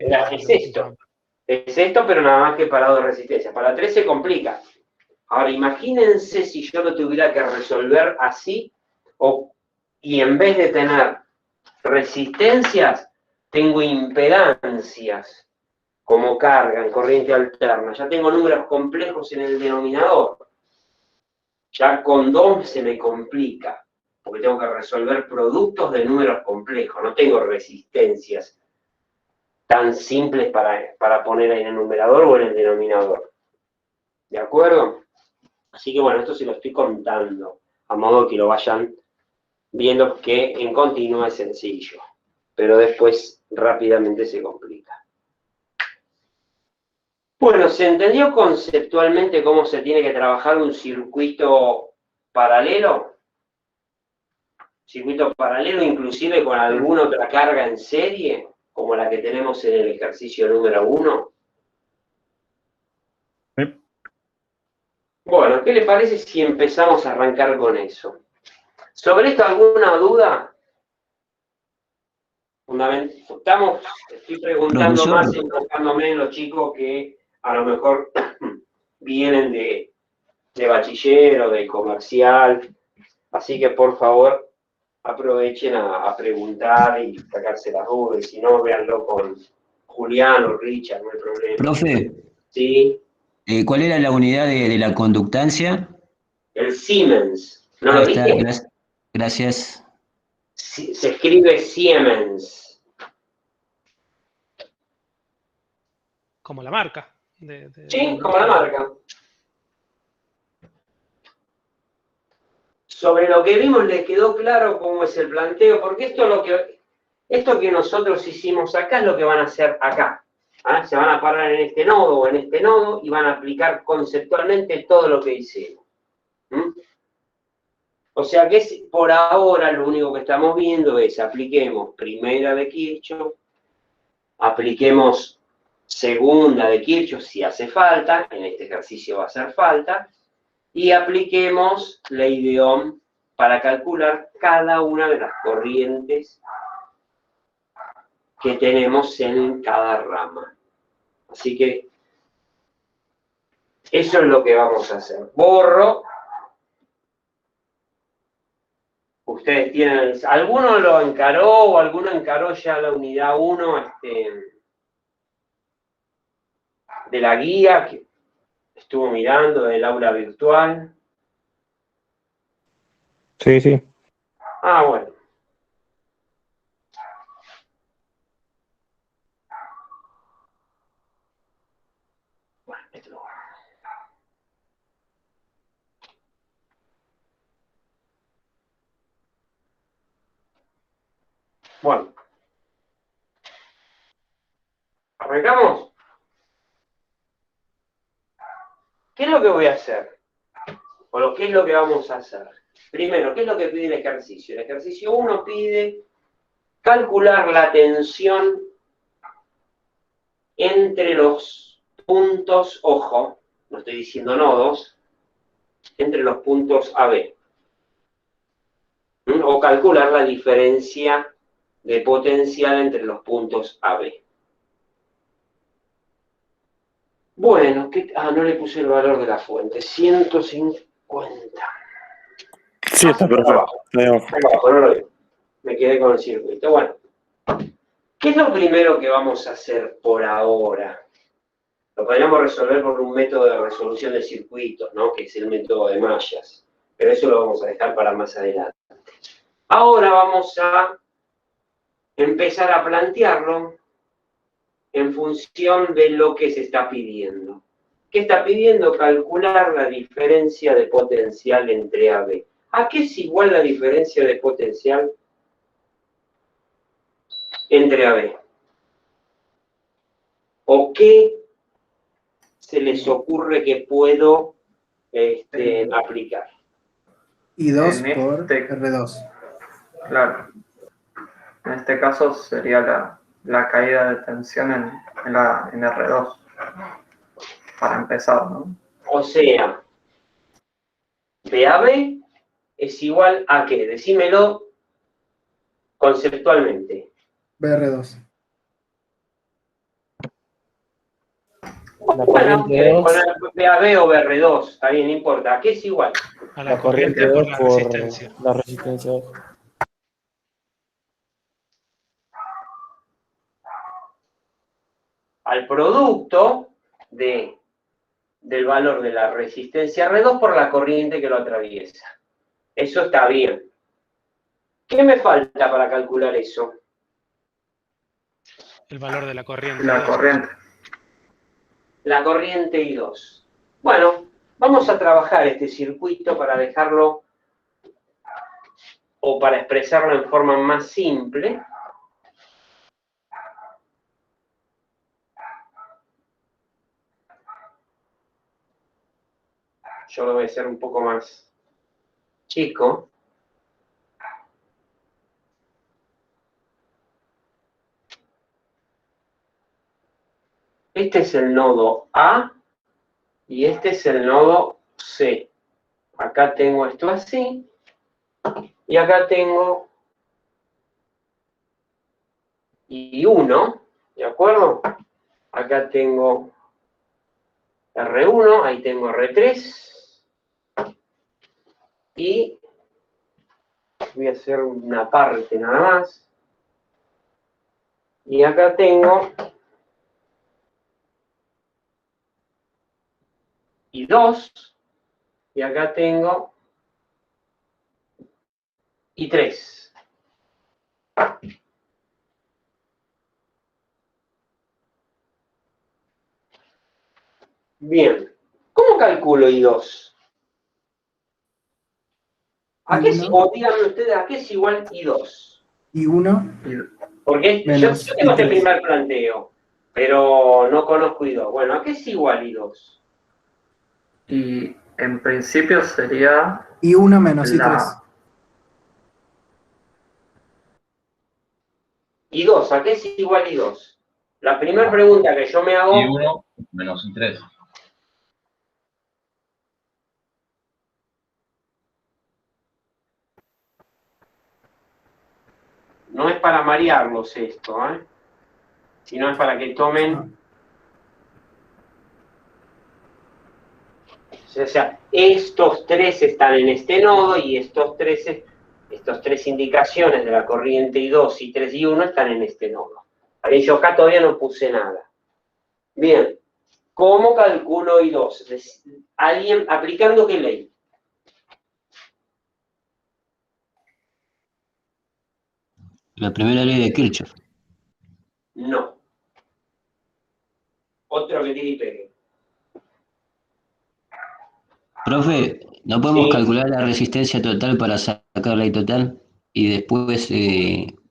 Es esto. Es esto, pero nada más que para dos resistencias. Para tres se complica. Ahora, imagínense si yo lo tuviera que resolver así, y en vez de tener resistencias, tengo impedancias como carga en corriente alterna. Ya tengo números complejos en el denominador. Ya con dos se me complica, porque tengo que resolver productos de números complejos. No tengo resistencias tan simples para poner en el numerador o en el denominador. ¿De acuerdo? Así que bueno, esto se lo estoy contando, a modo que lo vayan viendo que en continuo es sencillo, pero después rápidamente se complica. Bueno, ¿se entendió conceptualmente cómo se tiene que trabajar un circuito paralelo? Circuito paralelo inclusive con alguna otra carga en serie, como la que tenemos en el ejercicio número 1. Bueno, ¿qué le parece si empezamos a arrancar con eso? ¿Sobre esto alguna duda? Estoy preguntando Profesor. más, enfocándome en los chicos que a lo mejor vienen de bachiller o de comercial. Así que por favor aprovechen a preguntar y sacarse las dudas. Si no, véanlo con Julián o Richard, no hay problema. Profe, Sí, ¿cuál era la unidad de la conductancia? el Siemens. ¿No lo Ahí está, viste? gracias. Se escribe Siemens. Como la marca. Sí, como la marca. Sobre lo que vimos les quedó claro cómo es el planteo, porque esto que nosotros hicimos acá es lo que van a hacer acá. ¿Ah? Se van a parar en este nodo o en este nodo y van a aplicar conceptualmente todo lo que hicimos. ¿Mm? O sea que por ahora lo único que estamos viendo es apliquemos primera de Kirchhoff, apliquemos segunda de Kirchhoff si hace falta, en este ejercicio va a hacer falta, y apliquemos ley de Ohm para calcular cada una de las corrientes que tenemos en cada rama. Así que eso es lo que vamos a hacer. Borro. Ustedes tienen, ¿alguno lo encaró o alguno encaró ya la unidad 1 de la guía que estuvo mirando del aula virtual? Sí, sí. Ah, bueno. Bueno, esto lo guardo. Bueno. ¿Arrancamos? ¿Qué es lo que voy a hacer? O qué es lo que vamos a hacer. Primero, ¿qué es lo que pide el ejercicio? El ejercicio 1 pide calcular la tensión entre los puntos, ojo, no estoy diciendo nodos, entre los puntos AB. O calcular la diferencia de potencial entre los puntos AB. Bueno, no le puse el valor de la fuente, 150. Sí, está perfecto. Ahí abajo. Ahí abajo, no lo veo. Me quedé con el circuito. Bueno, ¿qué es lo primero que vamos a hacer por ahora? Lo podríamos resolver por un método de resolución de circuitos, ¿no? Que es el método de mallas. Pero eso lo vamos a dejar para más adelante. Ahora vamos a empezar a plantearlo en función de lo que se está pidiendo. ¿Qué está pidiendo? Calcular la diferencia de potencial entre AB. ¿A qué es igual la diferencia de potencial entre AB? ¿O qué se les ocurre que puedo aplicar? Y 2 En por este- R2. Claro. En este caso sería la caída de tensión en R2. Para empezar, ¿no? O sea, BAB es igual a ¿qué? Decímelo conceptualmente. BR2. La Bueno, corriente 2, poner BAB o BR2, está bien, no importa. ¿A qué es igual? A la la corriente corriente por 2 la por resistencia. la resistencia 2. Al producto del valor de la resistencia R2 por la corriente que lo atraviesa. Eso está bien. ¿Qué me falta para calcular eso? El valor de la corriente. La corriente. La corriente I2. Bueno, vamos a trabajar este circuito para dejarlo o para expresarlo en forma más simple. Yo lo voy a hacer un poco más chico. Este es el nodo A y este es el nodo C. Acá tengo esto así y acá tengo I1, ¿de acuerdo? Acá tengo R1, ahí tengo R3 y voy a hacer una parte nada más. Y acá tengo I2 y acá tengo I3. Bien, ¿cómo calculo I2? ¿A qué es, o díganme ustedes, ¿a qué es igual I2? I1 Porque yo menos tengo este I3. primer planteo, pero no conozco I2. Bueno, ¿a qué es igual I2? Y en principio sería I1 menos I3. I2, ¿a qué es igual I2? La primera pregunta que yo me hago... I1 menos I3. No es para marearlos esto, sino es para que tomen... O sea, estos tres están en este nodo y estos tres indicaciones de la corriente I2, I3 y I1 están en este nodo. Ahí yo acá todavía no puse nada. Bien, ¿cómo calculo I2? ¿Alguien aplicando qué ley? La primera ley de Kirchhoff. No. Otro que tire y pegue. Profe, ¿no podemos Sí. calcular la resistencia total para sacar la I total? Y después,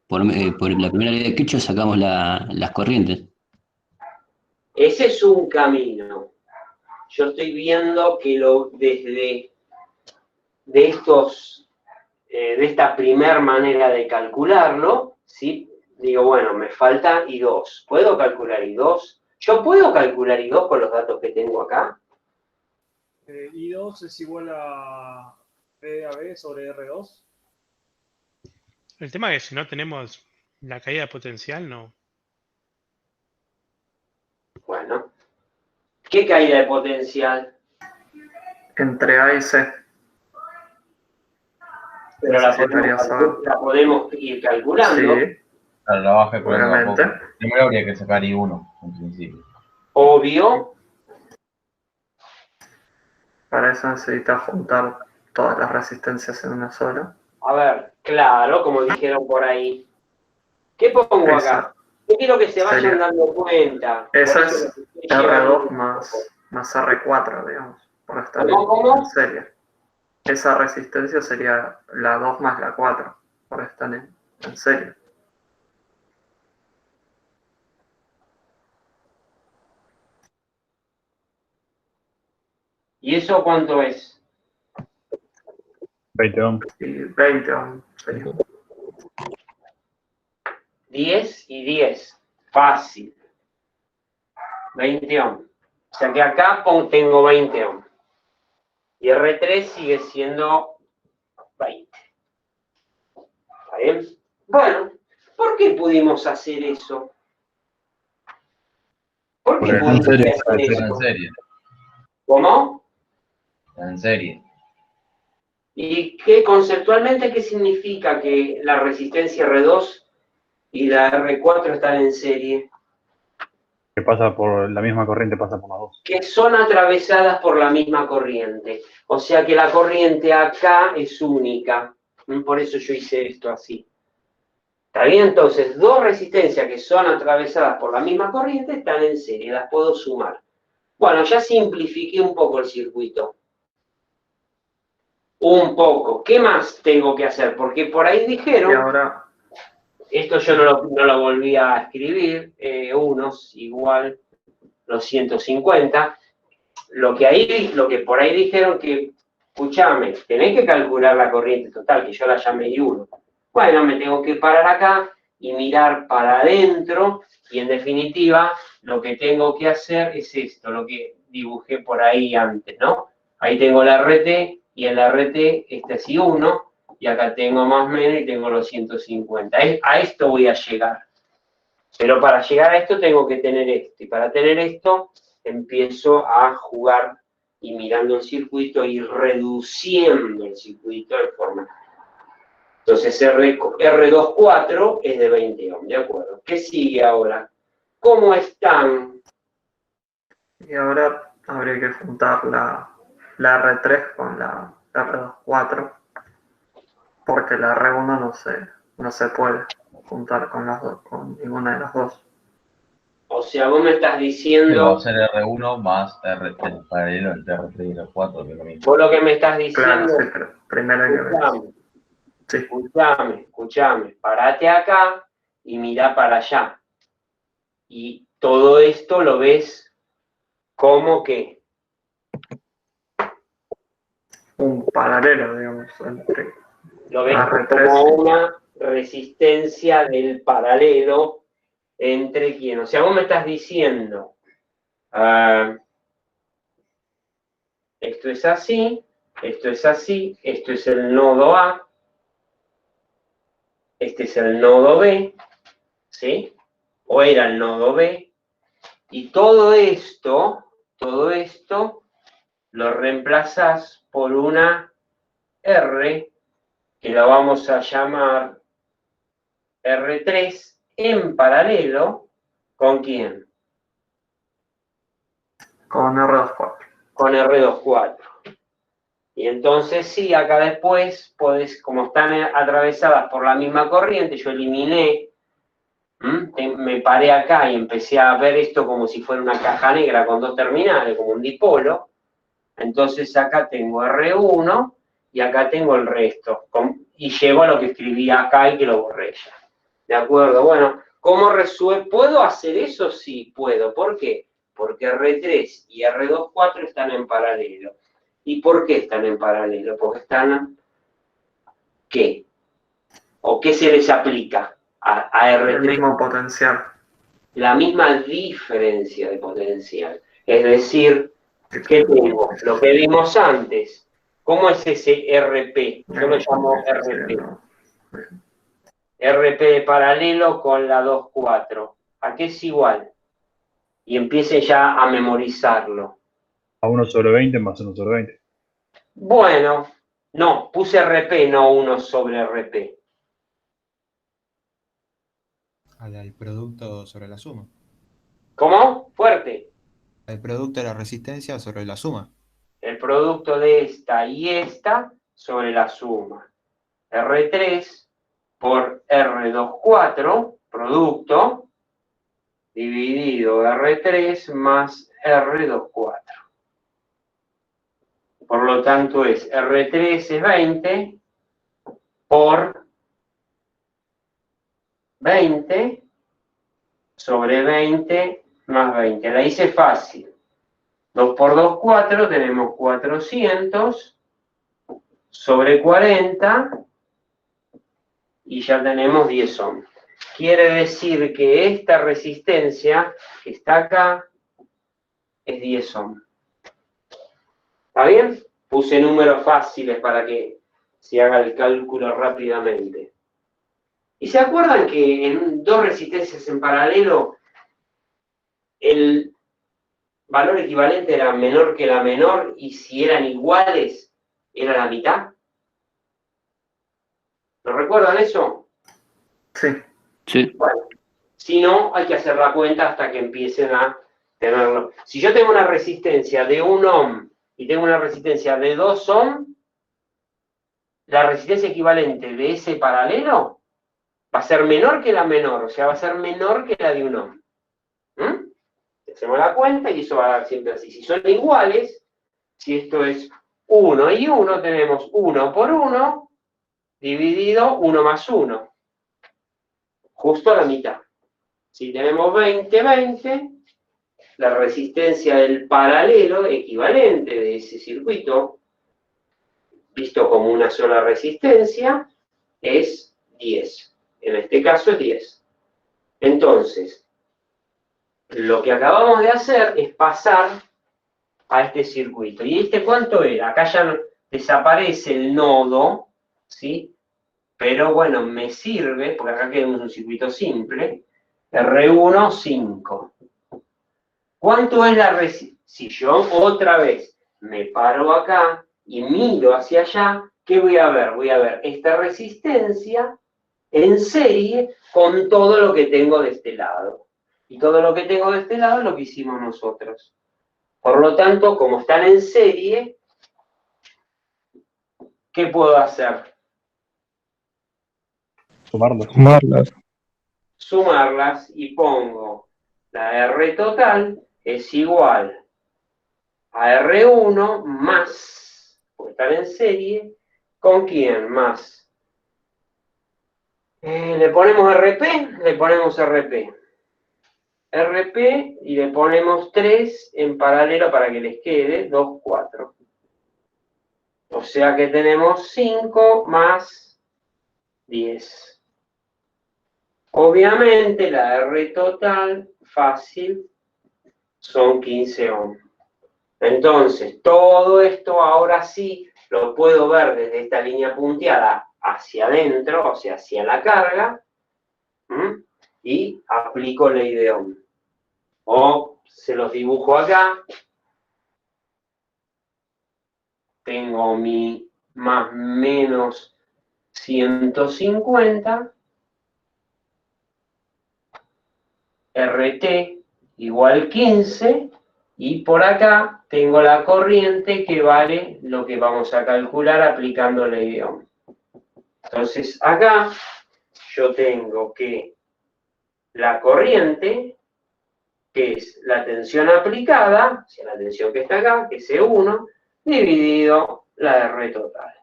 por la primera ley de Kirchhoff, sacamos las corrientes. Ese es un camino. Yo estoy viendo que desde de esta primer manera de calcularlo, ¿sí? Digo, bueno, me falta I2. ¿Puedo calcular I2? ¿Yo puedo calcular I2 con los datos que tengo acá? I2 es igual a PAB sobre R2. El tema es que si no tenemos la caída potencial, no. Bueno. ¿Qué caída de potencial? entre A y C. Pero la podemos ir calculando. Sí, Claro, la baja calculando a poco. obviamente. Primero habría que sacar I1, en principio. Obvio. Para eso necesitas juntar todas las resistencias en una sola. A ver, claro, como dijeron por ahí. ¿Qué pongo acá? Yo quiero que se vayan sería- dando cuenta. Esa Por eso es los estoy llevando- R2 más R4, digamos, por estar ¿Cómo? en serie. Esa resistencia sería la 2 más la 4, por estar en serie. ¿Y eso cuánto es? 20 ohms. Y 20 ohms. 10 y 10. Fácil. 20 ohms. O sea que acá tengo 20 ohms. Y R3 sigue siendo 20. ¿Está bien? Bueno, ¿por qué pudimos hacer eso? ¿Por qué Porque pudimos hacer Está en eso? serie. ¿Cómo? Está en serie. ¿Y qué conceptualmente qué significa que la resistencia R2 y la R4 están en serie? Que pasa por la misma corriente, pasa por las dos. Que son atravesadas por la misma corriente. O sea que la corriente acá es única. Por eso yo hice esto así. ¿Está bien? Entonces, dos resistencias que son atravesadas por la misma corriente están en serie, las puedo sumar. Bueno, ya simplifiqué un poco el circuito. Un poco. ¿Qué más tengo que hacer? Porque por ahí dijeron... Y ahora, esto yo no lo volví a escribir. Unos igual los 150. Lo que por ahí dijeron que, escuchame, tenés que calcular la corriente total, que yo la llamé I1. Bueno, me tengo que parar acá y mirar para adentro, y en definitiva, lo que tengo que hacer es esto, lo que dibujé por ahí antes, ¿no? Ahí tengo la RT, y en la RT este es I1, y acá tengo más o menos y tengo los 150. A esto voy a llegar. Pero para llegar a esto tengo que tener esto, y para tener esto empiezo a jugar y mirando el circuito y reduciendo el circuito de forma. Entonces R24 es de 20 ohms, ¿de acuerdo? ¿Qué sigue ahora? ¿Cómo están? y ahora habría que juntar la R3 con la R24, porque la R1 no se puede juntar con las dos, con ninguna de las dos. O sea, vos me estás Sí, va a diciendo, ser R1 más R3, paralelo entre R3 y R4, que es lo mismo. vos lo que me estás Claro, diciendo, sí, pero primero hay que ver eso. Sí. escuchame, parate acá y mirá para allá. Y todo esto lo ves como que Un paralelo, digamos, entre lo ves R3 como una resistencia del paralelo entre quién. O sea, vos me estás diciendo, esto es así, esto es así, esto es el nodo A, este es el nodo B, ¿sí? O era el nodo B, y todo esto lo reemplazás por una R, que la vamos a llamar R3, en paralelo, ¿con quién? con R24. Con R24. Y entonces sí, acá después podés, como están atravesadas por la misma corriente, yo eliminé, me paré acá y empecé a ver esto como si fuera una caja negra con dos terminales, como un dipolo. Entonces acá tengo R1 y acá tengo el resto. Y llego a lo que escribí acá y que lo borré ya. ¿De acuerdo? Bueno, ¿cómo resuelvo? ¿Puedo hacer eso? Sí, puedo. ¿Por qué? Porque R3 y R24 están en paralelo. ¿Y por qué están en paralelo? Porque están, ¿qué? ¿O qué se les aplica a R3? El mismo potencial. La misma diferencia de potencial. Es decir, ¿qué tengo? Lo que vimos antes. ¿Cómo es ese RP? Yo lo llamo RP. RP de paralelo con la 2,4. ¿A qué es igual? Y empiece ya a memorizarlo. A 1 sobre 20 más 1 sobre 20. Bueno, no, puse RP, no 1 sobre RP. Al producto sobre la suma. ¿Cómo? Fuerte. El producto de la resistencia sobre la suma. El producto de esta y esta sobre la suma. R3 por R24, producto, dividido R3 más R24. Por lo tanto es R3 es 20 por 20 sobre 20 más 20. La hice fácil. 2 por 2, 4, tenemos 400 sobre 40 y ya tenemos 10 ohms. Quiere decir que esta resistencia que está acá es 10 ohms. ¿Está bien? Puse números fáciles para que se haga el cálculo rápidamente. ¿Y se acuerdan que en dos resistencias en paralelo el valor equivalente era menor que la menor y si eran iguales era la mitad? ¿Lo recuerdan eso? Sí. Sí. Bueno, si no, hay que hacer la cuenta hasta que empiecen a tenerlo. Si yo tengo una resistencia de 1 ohm y tengo una resistencia de 2 ohm, la resistencia equivalente de ese paralelo va a ser menor que la menor, o sea, va a ser menor que la de 1 ohm. Hacemos la cuenta y eso va a dar siempre así. Si son iguales, si esto es 1 y 1, tenemos 1 por 1 dividido 1 más 1. Justo a la mitad. Si tenemos 20, 20, la resistencia del paralelo equivalente de ese circuito, visto como una sola resistencia, es 10. En este caso es 10. Entonces, lo que acabamos de hacer es pasar a este circuito. ¿Y este cuánto era? Acá ya desaparece el nodo, ¿sí? Pero bueno, me sirve, porque acá queremos un circuito simple, R1, 5. ¿Cuánto es la resistencia? Si yo otra vez me paro acá y miro hacia allá, ¿qué voy a ver? Voy a ver esta resistencia en serie con todo lo que tengo de este lado. Y todo lo que tengo de este lado es lo que hicimos nosotros. Por lo tanto, como están en serie, ¿qué puedo hacer? Sumarlas. Sumarlas y pongo la R total es igual a R1 más, porque están en serie, ¿con quién? Más. Le ponemos RP, le ponemos RP. RP y le ponemos 3 en paralelo para que les quede 2, 4. O sea que tenemos 5 más 10. Obviamente la R total, fácil, son 15 ohms. Entonces, todo esto ahora sí lo puedo ver desde esta línea punteada hacia adentro, o sea, hacia la carga, y aplico ley de Ohm. O se los dibujo acá. Tengo mi más menos 150. RT igual 15. Y por acá tengo la corriente que vale lo que vamos a calcular aplicando ley de Ohm. Entonces acá yo tengo que la corriente, que es la tensión aplicada, o sea, la tensión que está acá, que es E1, dividido la R total.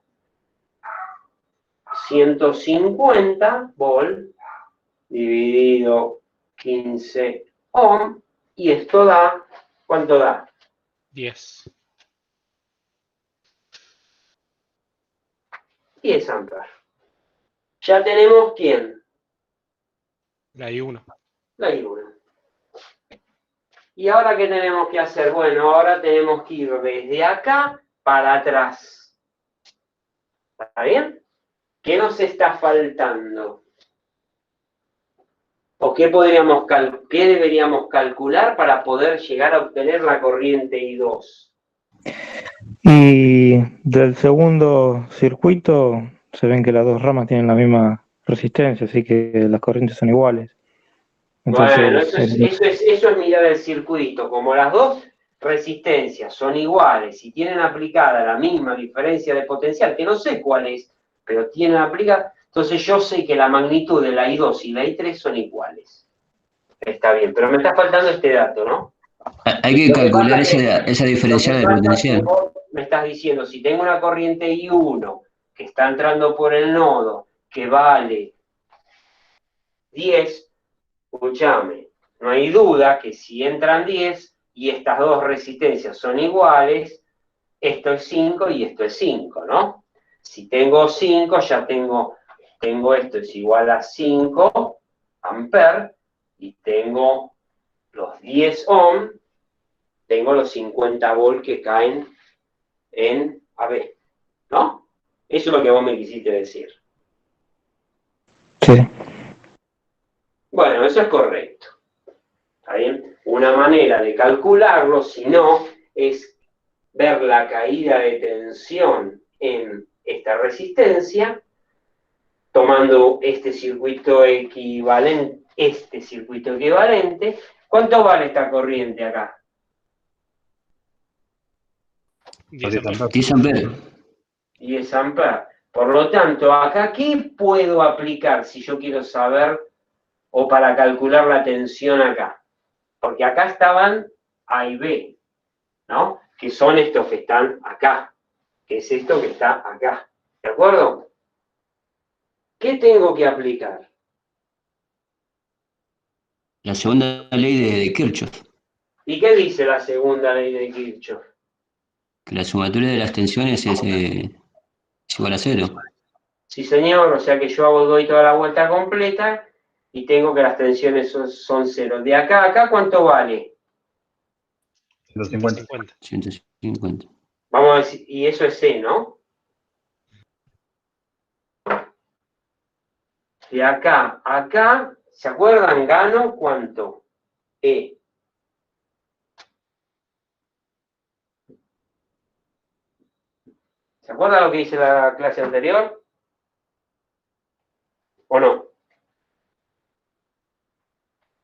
150 volt dividido 15 ohm, y esto da, ¿cuánto da? 10. 10 amperes. Ya tenemos ¿quién? La I1. La I1. ¿Y ahora qué tenemos que hacer? Bueno, ahora tenemos que ir desde acá para atrás. ¿Está bien? ¿Qué nos está faltando? ¿O qué deberíamos calcular para poder llegar a obtener la corriente I2? Y del segundo circuito se ven que las dos ramas tienen la misma resistencia, así que las corrientes son iguales. Entonces, Bueno, eso es mirar el circuito. Como las dos resistencias son iguales y tienen aplicada la misma diferencia de potencial, que no sé cuál es, pero tienen aplicada, entonces yo sé que la magnitud de la I2 y la I3 son iguales. Está bien, pero me está faltando este dato, ¿no? Hay que calcular esa diferencial de potencial. Vos me estás diciendo, si tengo una corriente I1 que está entrando por el nodo, que vale 10, escúchame, no hay duda que si entran 10 y estas dos resistencias son iguales, esto es 5 y esto es 5, ¿no? Si tengo 5, ya tengo esto es igual a 5 amperes, y tengo los 10 ohm, tengo los 50 volt que caen en AB, ¿no? Eso es lo que vos me quisiste decir. Sí. Bueno, eso es correcto. ¿Está bien? Una manera de calcularlo, si no, es ver la caída de tensión en esta resistencia, tomando este circuito equivalente. ¿Cuánto vale esta corriente acá? 10 amperes. 10 amperes. 10 amperes. Por lo tanto, acá, ¿qué puedo aplicar si yo quiero saber o para calcular la tensión acá? Porque acá estaban A y B, ¿no? Que son estos que están acá, que es esto que está acá. ¿De acuerdo? ¿Qué tengo que aplicar? La segunda ley de Kirchhoff, ¿Y qué dice la segunda ley de Kirchhoff? que la sumatoria de las tensiones es igual a 0. Sí, señor, o sea que yo doy toda la vuelta completa y tengo que las tensiones son 0. De acá a acá, ¿cuánto vale? 150. 150. Vamos a decir, y eso es C, ¿no? De acá a acá, ¿se acuerdan? Gano ¿cuánto? E. ¿Se acuerdan lo que hice la clase anterior? ¿O no?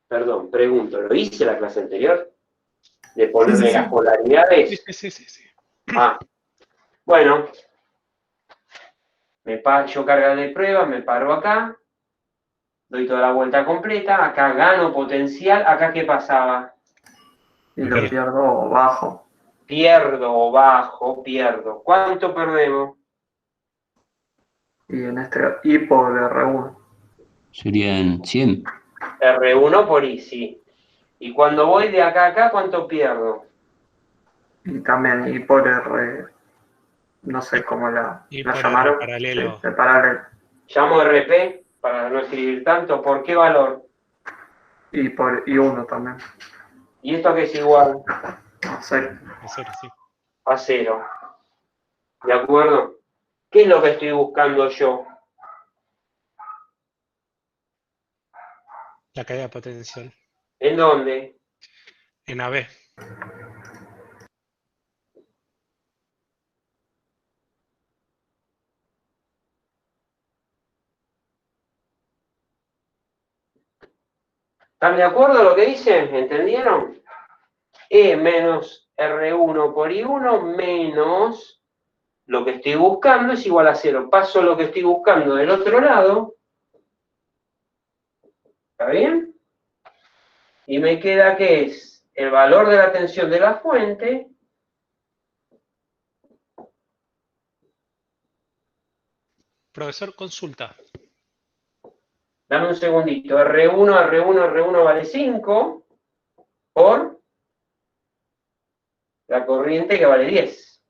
Perdón, pregunto, ¿lo hice la clase anterior? De ponerle Sí. las polaridades. Sí. Ah, bueno. Yo carga de prueba, me paro acá, doy toda la vuelta completa, acá gano potencial, acá ¿qué pasaba? Y lo pierdo bajo. Pierdo. ¿Cuánto perdemos? Y en este I por R1. Serían 100. R1 por I, sí. Y cuando voy de acá a acá, ¿cuánto pierdo? Y también I por R, no sé cómo la llamaron. Paralelo. Sí, de paralelo. Llamo RP para no escribir tanto. ¿Por qué valor? Y por I1 también. ¿Y esto qué es igual? A 0. A 0, sí. A 0. ¿De acuerdo? ¿Qué es lo que estoy buscando yo? La caída potencial. ¿En dónde? En AB. ¿Están de acuerdo a lo que dicen? ¿Entendieron? E menos R1 por I1 menos lo que estoy buscando es igual a 0. Paso lo que estoy buscando del otro lado. ¿Está bien? Y me queda que es el valor de la tensión de la fuente Profesor, consulta. Dame un segundito. R1 vale 5 por la corriente que vale 10.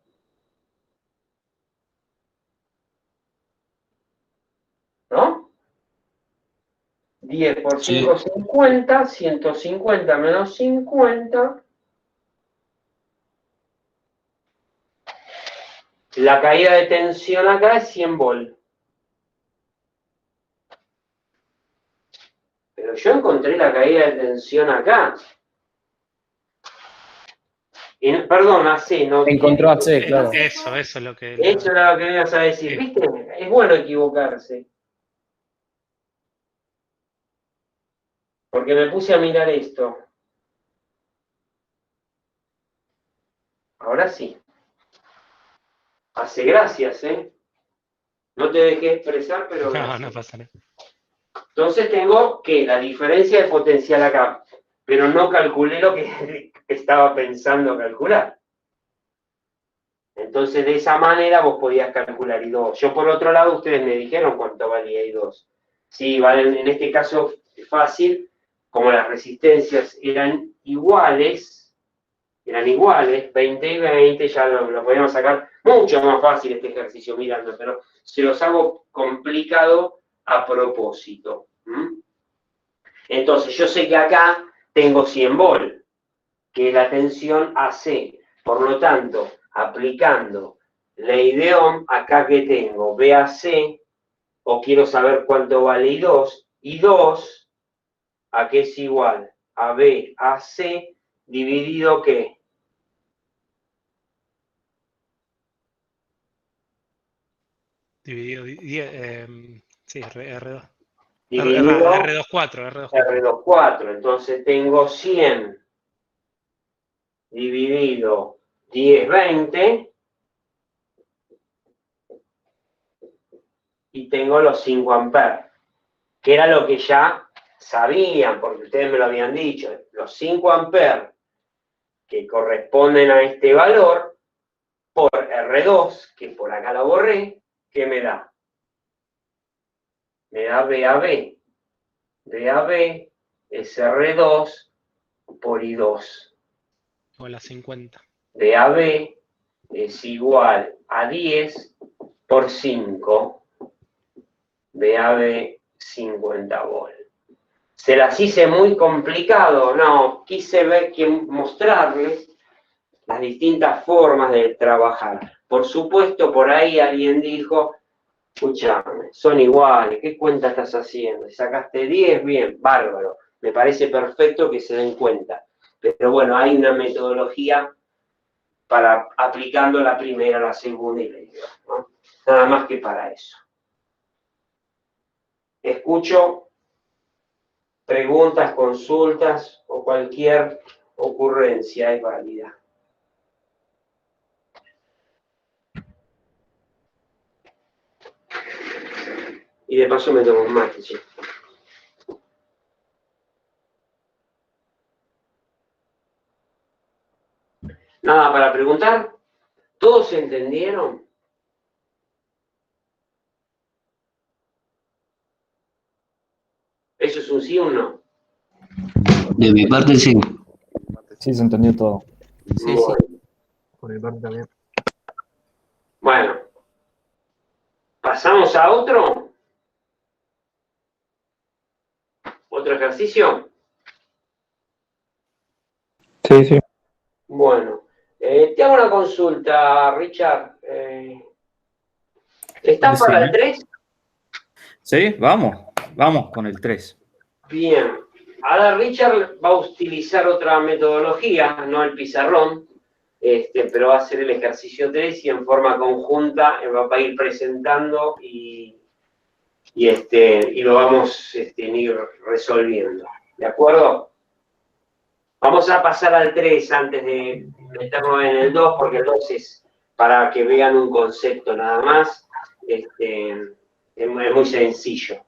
¿No? 10 por 5, 50. 150 menos 50. La caída de tensión acá es 100 volt. Pero yo encontré la caída de tensión acá. Perdón, AC, no. Encontró AC, claro. Eso es lo que... Eso era lo que me ibas a decir. ¿Viste? Es bueno equivocarse. Porque me puse a mirar esto. Ahora sí. Hace gracias, ¿eh? No te dejé expresar, pero... No pasa nada. Entonces tengo que la diferencia de potencial acá, pero no calculé lo que estaba pensando calcular. Entonces de esa manera vos podías calcular I2. Yo por otro lado, ustedes me dijeron cuánto valía I2. Sí, vale, en este caso es fácil, como las resistencias eran iguales, eran iguales, 20 y 20, ya lo podíamos sacar mucho más fácil este ejercicio mirando, pero se los hago complicado a propósito. Entonces, yo sé que acá tengo 100 volt, que es la tensión AC. Por lo tanto, aplicando ley de Ohm, acá que tengo VAC, o quiero saber cuánto vale I2, I2, ¿a qué es igual? A VAC dividido ¿qué? Dividido, sí, R2. Dividido R24. R24. Entonces tengo 100 dividido 10, 20. Y tengo los 5 amperes, que era lo que ya sabían, porque ustedes me lo habían dicho. Los 5 amperes que corresponden a este valor por R2, que por acá lo borré, ¿qué me da? Me da VAB. VAB es R2 por I2. Igual a 50. VAB es igual a 10 por 5. VAB 50 volt. ¿Se las hice muy complicado? No, quise mostrarles las distintas formas de trabajar. Por supuesto, por ahí alguien dijo, escúchame, son iguales, ¿qué cuenta estás haciendo? Si sacaste 10, bien, bárbaro. Me parece perfecto que se den cuenta. Pero bueno, hay una metodología para aplicando la primera, la segunda y la idea, ¿no? Nada más que para eso. Escucho preguntas, consultas o cualquier ocurrencia es válida. Y de paso me tomo un mate, ¿sí? Nada para preguntar. ¿Todos se entendieron? ¿Eso es un sí o un no? De mi parte, sí. Sí, se entendió todo. Sí, Bueno. sí. Por mi parte también. Bueno. ¿Pasamos a otro? ¿Otro ejercicio? Sí, sí. Bueno. Te hago una consulta, Richard. ¿Estás para el 3? Sí, vamos con el 3. Bien. Ahora Richard va a utilizar otra metodología, no el pizarrón, pero va a hacer el ejercicio 3 y en forma conjunta va a ir presentando y lo vamos a ir resolviendo. ¿De acuerdo? Vamos a pasar al 3 antes de meternos en el 2, porque el 2 es para que vean un concepto nada más. Es muy sencillo.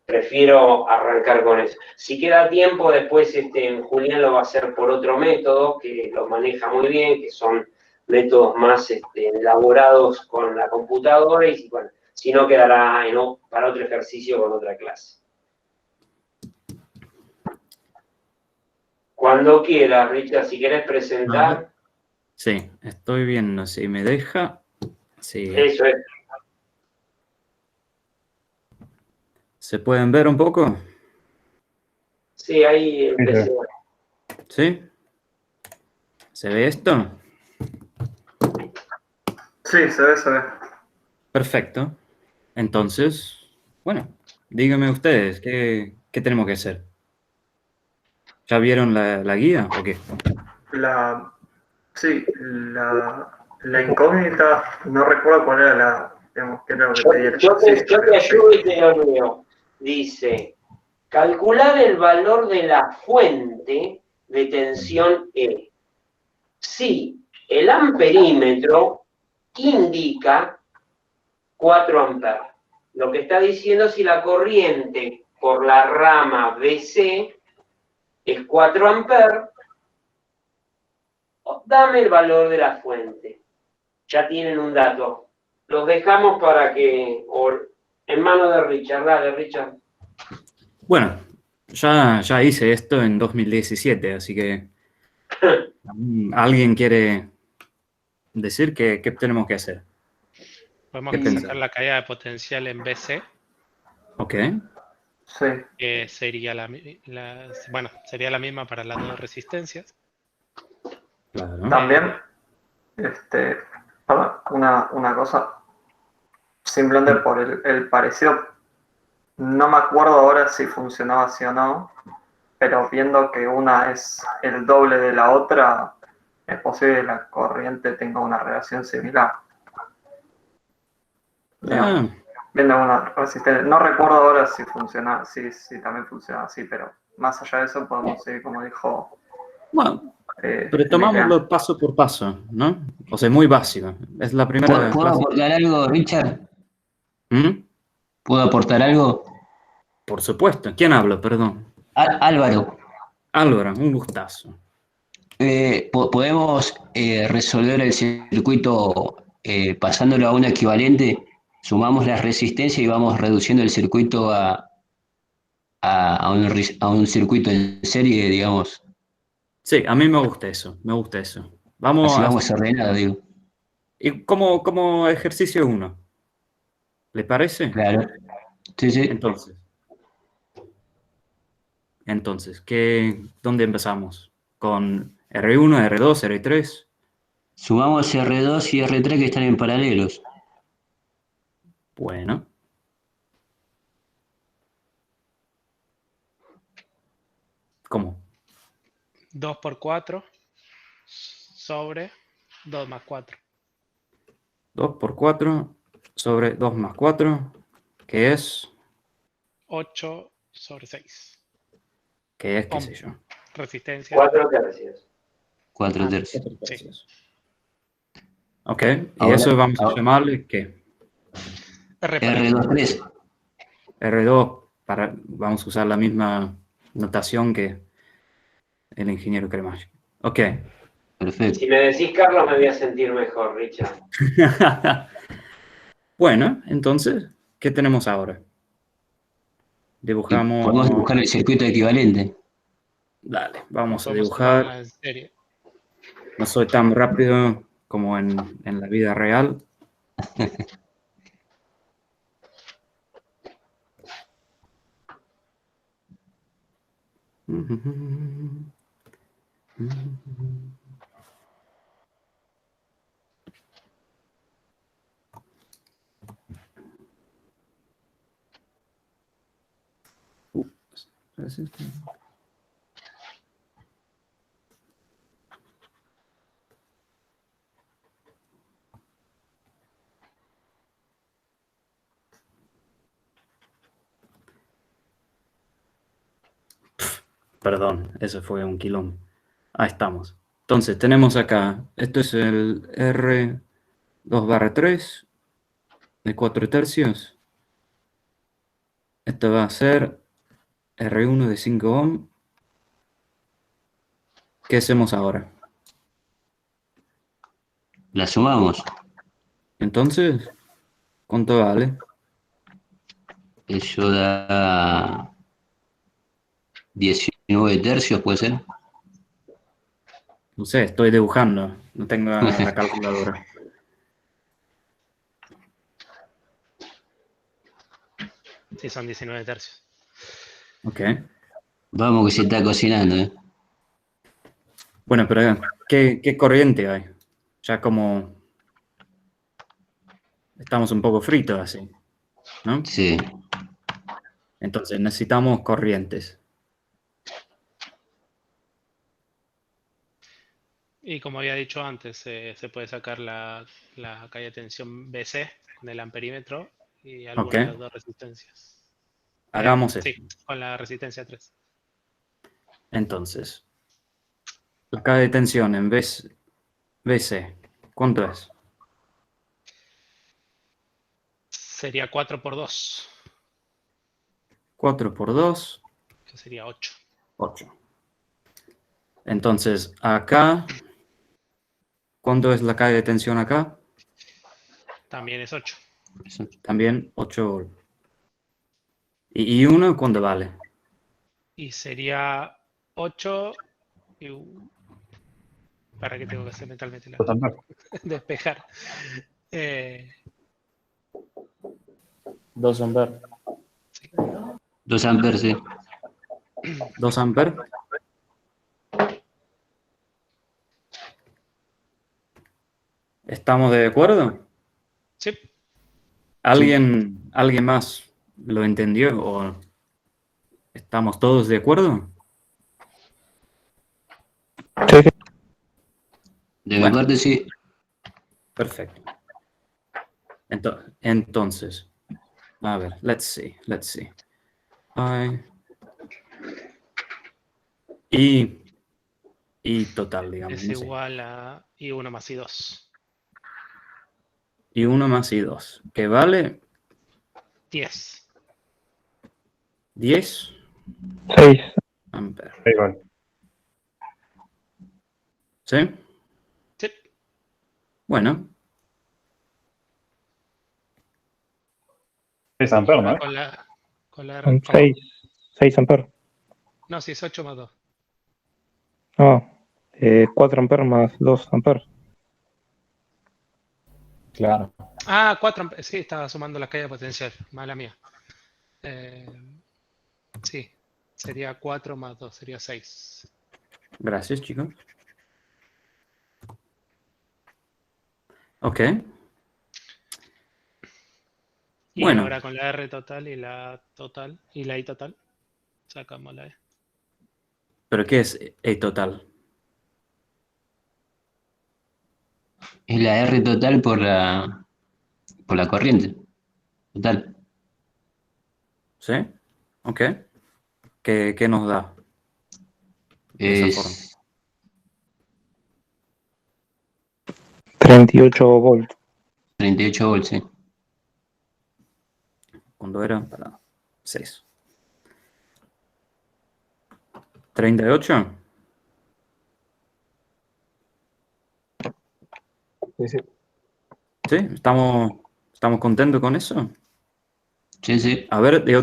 Prefiero arrancar con eso. Si queda tiempo, después Julián lo va a hacer por otro método, que lo maneja muy bien, que son métodos más elaborados con la computadora, y bueno, si no quedará para otro ejercicio con otra clase. Cuando quieras, Richard, si querés presentar. Sí, estoy viendo si me deja. Sí. Eso es. ¿Se pueden ver un poco? Sí, ahí empecé. ¿Sí? ¿Se ve esto? Sí, se ve. Perfecto. Entonces, bueno, díganme ustedes, ¿qué tenemos que hacer? ¿Ya vieron la guía o qué? La incógnita, no recuerdo cuál era digamos, qué era lo que pedía. Yo te ayudo y te lo leo. Dice, calcular el valor de la fuente de tensión E. Si el amperímetro indica 4 amperes. Lo que está diciendo si la corriente por la rama BC es 4 amperes, dame el valor de la fuente. Ya tienen un dato. Los dejamos para que, en manos de Richard. Dale, Richard. Bueno, ya hice esto en 2017, así que ¿Alguien quiere decir qué tenemos que hacer? Podemos ¿Qué pensás? sacar la caída de potencial en BC, Ok. Sí. que sería bueno, sería la misma para las dos resistencias. Claro. También, perdón, una cosa, simplemente por el parecido, no me acuerdo ahora si funcionaba así o no, pero viendo que una es el doble de la otra, es posible que la corriente tenga una relación similar. Digamos, viendo una resistencia. No recuerdo ahora si funciona, si también funciona así, pero más allá de eso podemos seguir, como dijo. Bueno, pero tomámoslo paso por paso, ¿no? O sea, muy básico. Es la primera ¿Puedo clase. aportar algo, Richard? ¿Mm? ¿Puedo aportar algo? Por supuesto. ¿Quién habla? Perdón. Álvaro. Álvaro, un gustazo. ¿Podemos resolver el circuito pasándolo a un equivalente? Sumamos la resistencia y vamos reduciendo el circuito a un circuito en serie, digamos. Sí, a mí me gusta eso. Me gusta eso. Vamos Así vamos ordenado, digo. Y como ejercicio 1. ¿Le parece? Claro. Sí, sí. Entonces, ¿dónde empezamos? ¿Con R1, R2, R3? Sumamos R2 y R3 que están en paralelos. Bueno. ¿Cómo? 2 por 4 sobre 2 más 4. 2 por 4 sobre 2 más 4, que es... 8 sobre 6. ¿Qué es? ¿Qué sé yo? Resistencia. 4 tercios. 4 tercios. Sí. Ok, y Ahora- eso vamos a llamarle ¿qué? R2, 3. R2, vamos a usar la misma notación que el ingeniero Cremage. Ok. Perfecto. Si me decís Carlos, me voy a sentir mejor, Richard. Bueno, entonces, ¿qué tenemos ahora? Dibujamos... Podemos buscar el circuito equivalente. Dale, vamos a Podemos sacar dibujar. una serie. No soy tan rápido como en la vida real. Perdón, eso fue un quilombo. Ahí estamos. Entonces, tenemos acá, esto es el R2/3 de 4 tercios. Esto va a ser R1 de 5 ohm. ¿Qué hacemos ahora? La sumamos. Entonces, ¿cuánto vale? Eso da 19 tercios, ¿puede ser? No sé, estoy dibujando. No tengo la calculadora. Sí, son 19 tercios. Ok. Vamos que se está cocinando, ¿eh? Bueno, pero ¿qué corriente hay? Ya como estamos un poco fritos así, ¿no? Sí. Entonces necesitamos corrientes. Y como había dicho antes, se puede sacar la caída de tensión BC con el amperímetro y alguna de las dos resistencias. Hagamos eso. Sí, con la resistencia 3. Entonces, la caída de tensión en BC, ¿cuánto es? Sería 4 por 2. 4 por 2. Que sería 8. 8. Entonces, acá, ¿cuánto es la caída de tensión acá? También es 8. También 8 volt. ¿Y 1 cuánto vale? Y sería 8 ¿Para qué tengo que hacer mentalmente la 2 amperes. despejar? 2 amperes. 2 amperes, sí. 2 amperes. ¿Estamos de acuerdo? Sí. ¿Alguien más lo entendió o estamos todos de acuerdo? De mi parte, sí. Perfecto. Entonces, a ver, let's see. Y total, digamos. Es no sé. igual a I1 más I2. Y 1 más I2. ¿Qué vale? 10. 10 6. amperes. Igual. ¿Sí? Sí. Bueno. 6 amperes, ¿no? Con la Son 6 amperes. No, si es 8 más 2. No, 4 amperes más 2 amperes. Claro. Ah, 4 amperes. Sí, estaba sumando la caída potencial. Mala mía. Sí, sería 4 más 2, sería 6. Gracias, chicos. Ok. Y Bueno. ahora con la R total y la total y la I total, sacamos la E. ¿Pero qué es E total? Es la R total por la corriente. Total. ¿Sí? Ok. ¿Qué nos da? De esa forma. Es 38 volts. 38 volts, sí. Cuando era para 6. 38. Sí, sí. ¿Sí? ¿Estamos contentos con eso? Sí, sí. A ver, de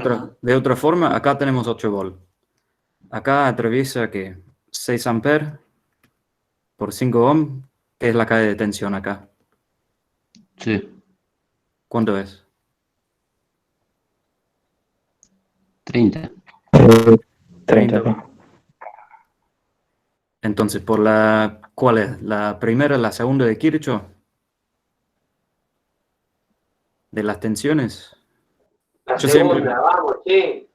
otra forma, acá tenemos 8 volts. Acá atraviesa que 6 amperes por 5 ohm, que es la caída de tensión acá. Sí. ¿Cuánto es? 30. 30. Entonces, ¿cuál es? ¿La primera, la segunda de Kirchhoff? ¿De las tensiones? La segunda, vamos, sí.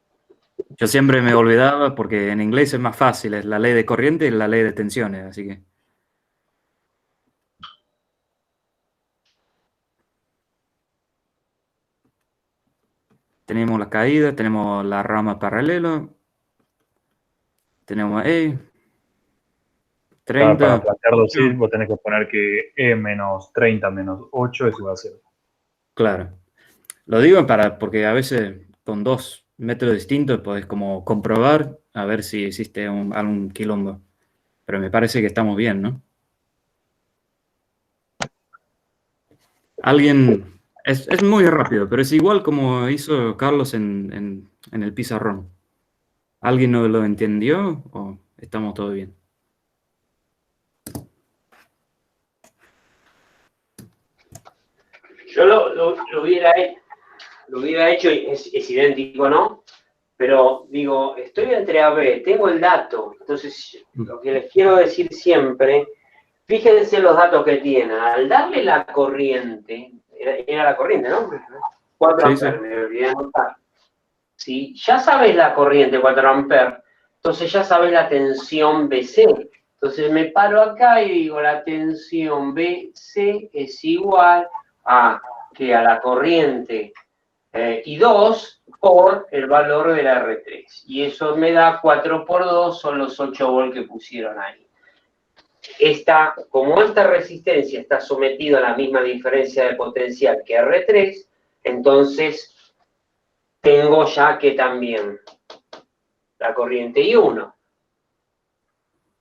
Yo siempre me olvidaba porque en inglés es más fácil, es la ley de corriente y la ley de tensiones, así que... Tenemos la caída, tenemos la rama paralela, tenemos E, 30... Para plantearlo así, vos tenés que poner que E menos 30 menos 8 es igual a 0. Claro. Lo digo porque a veces con 2 métodos distintos podés como comprobar a ver si existe algún quilombo. Pero me parece que estamos bien, ¿no? Alguien... Es muy rápido, pero es igual como hizo Carlos en el pizarrón. ¿Alguien no lo entendió o estamos todos bien? Yo lo hubiera hecho, es idéntico, ¿no? Pero digo, estoy entre AB, tengo el dato. Entonces, lo que les quiero decir siempre, fíjense los datos que tienen. Al darle la corriente, era la corriente, ¿no? 4 Sí, amperes, sí. me olvidé de anotar. Si ya sabes la corriente 4 amperes, entonces ya sabes la tensión BC. Entonces me paro acá y digo, la tensión BC es igual a la corriente I2 por el valor de la R3. Y eso me da 4 por 2, son los 8 volts que pusieron ahí. Como esta resistencia está sometida a la misma diferencia de potencial que R3, entonces tengo ya que también la corriente I1.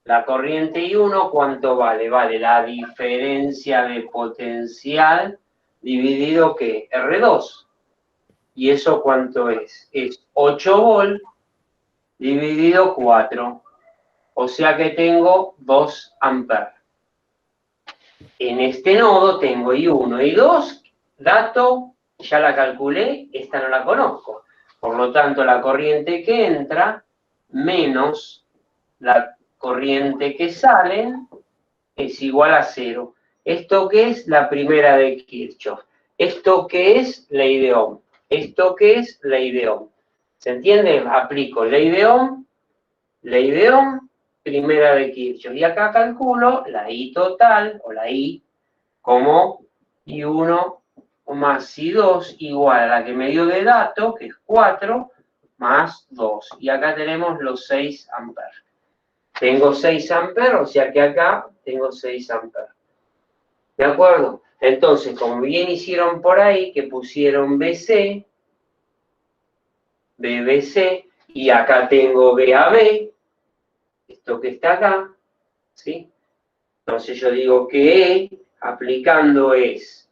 La corriente I1, ¿cuánto vale? Vale la diferencia de potencial dividido, ¿qué? R2. ¿Y eso cuánto es? Es 8 volt dividido 4. O sea que tengo 2 amperes. En este nodo tengo I1, I2, dato, ya la calculé, esta no la conozco. Por lo tanto, la corriente que entra menos la corriente que sale es igual a 0. ¿Esto qué es? La primera de Kirchhoff. ¿Esto qué es? Ley de Ohm. ¿Esto qué es? Ley de Ohm. ¿Se entiende? Aplico ley de Ohm, primera de Kirchhoff. Y acá calculo la I total, o la I, como I1 más I2 igual a la que me dio de dato, que es 4, más 2. Y acá tenemos los 6 amperes. Tengo 6 amperes, o sea que acá tengo 6 amperes. ¿De acuerdo? Entonces, como bien hicieron por ahí, que pusieron BC, BBC, y acá tengo BAB, esto que está acá, ¿sí? Entonces yo digo que E, aplicando es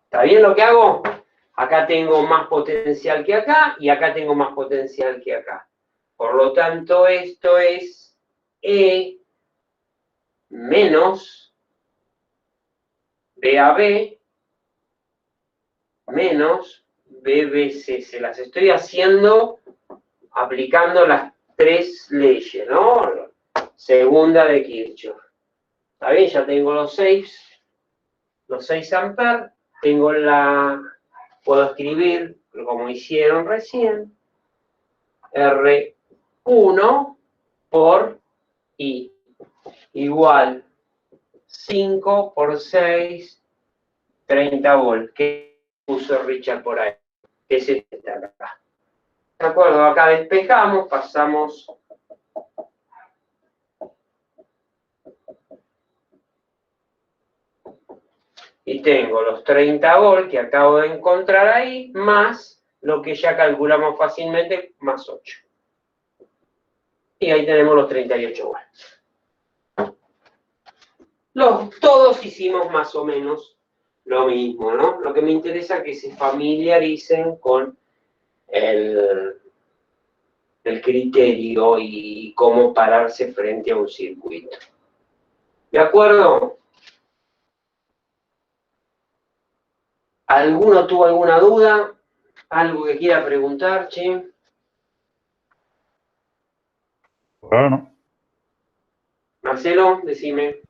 ¿está bien lo que hago? Acá tengo más potencial que acá y acá tengo más potencial que acá. Por lo tanto, esto es E menos BAB menos BBC. Se las estoy haciendo aplicando las 3 leyes, ¿no? Segunda de Kirchhoff. ¿Está bien? Ya tengo los 6 amperes. Tengo puedo escribir, como hicieron recién, R1 por I igual 5 por 6, 30 volts. ¿Qué puso Richard por ahí? Es este de acá. ¿De acuerdo? Acá despejamos, pasamos y tengo los 30 volts que acabo de encontrar ahí, más lo que ya calculamos fácilmente, más 8. Y ahí tenemos los 38 volts. Todos hicimos más o menos lo mismo, ¿no? Lo que me interesa es que se familiaricen con el criterio y cómo pararse frente a un circuito. ¿De acuerdo? ¿Alguno tuvo alguna duda? ¿Algo que quiera preguntar, che? Por ahora no. Marcelo, decime.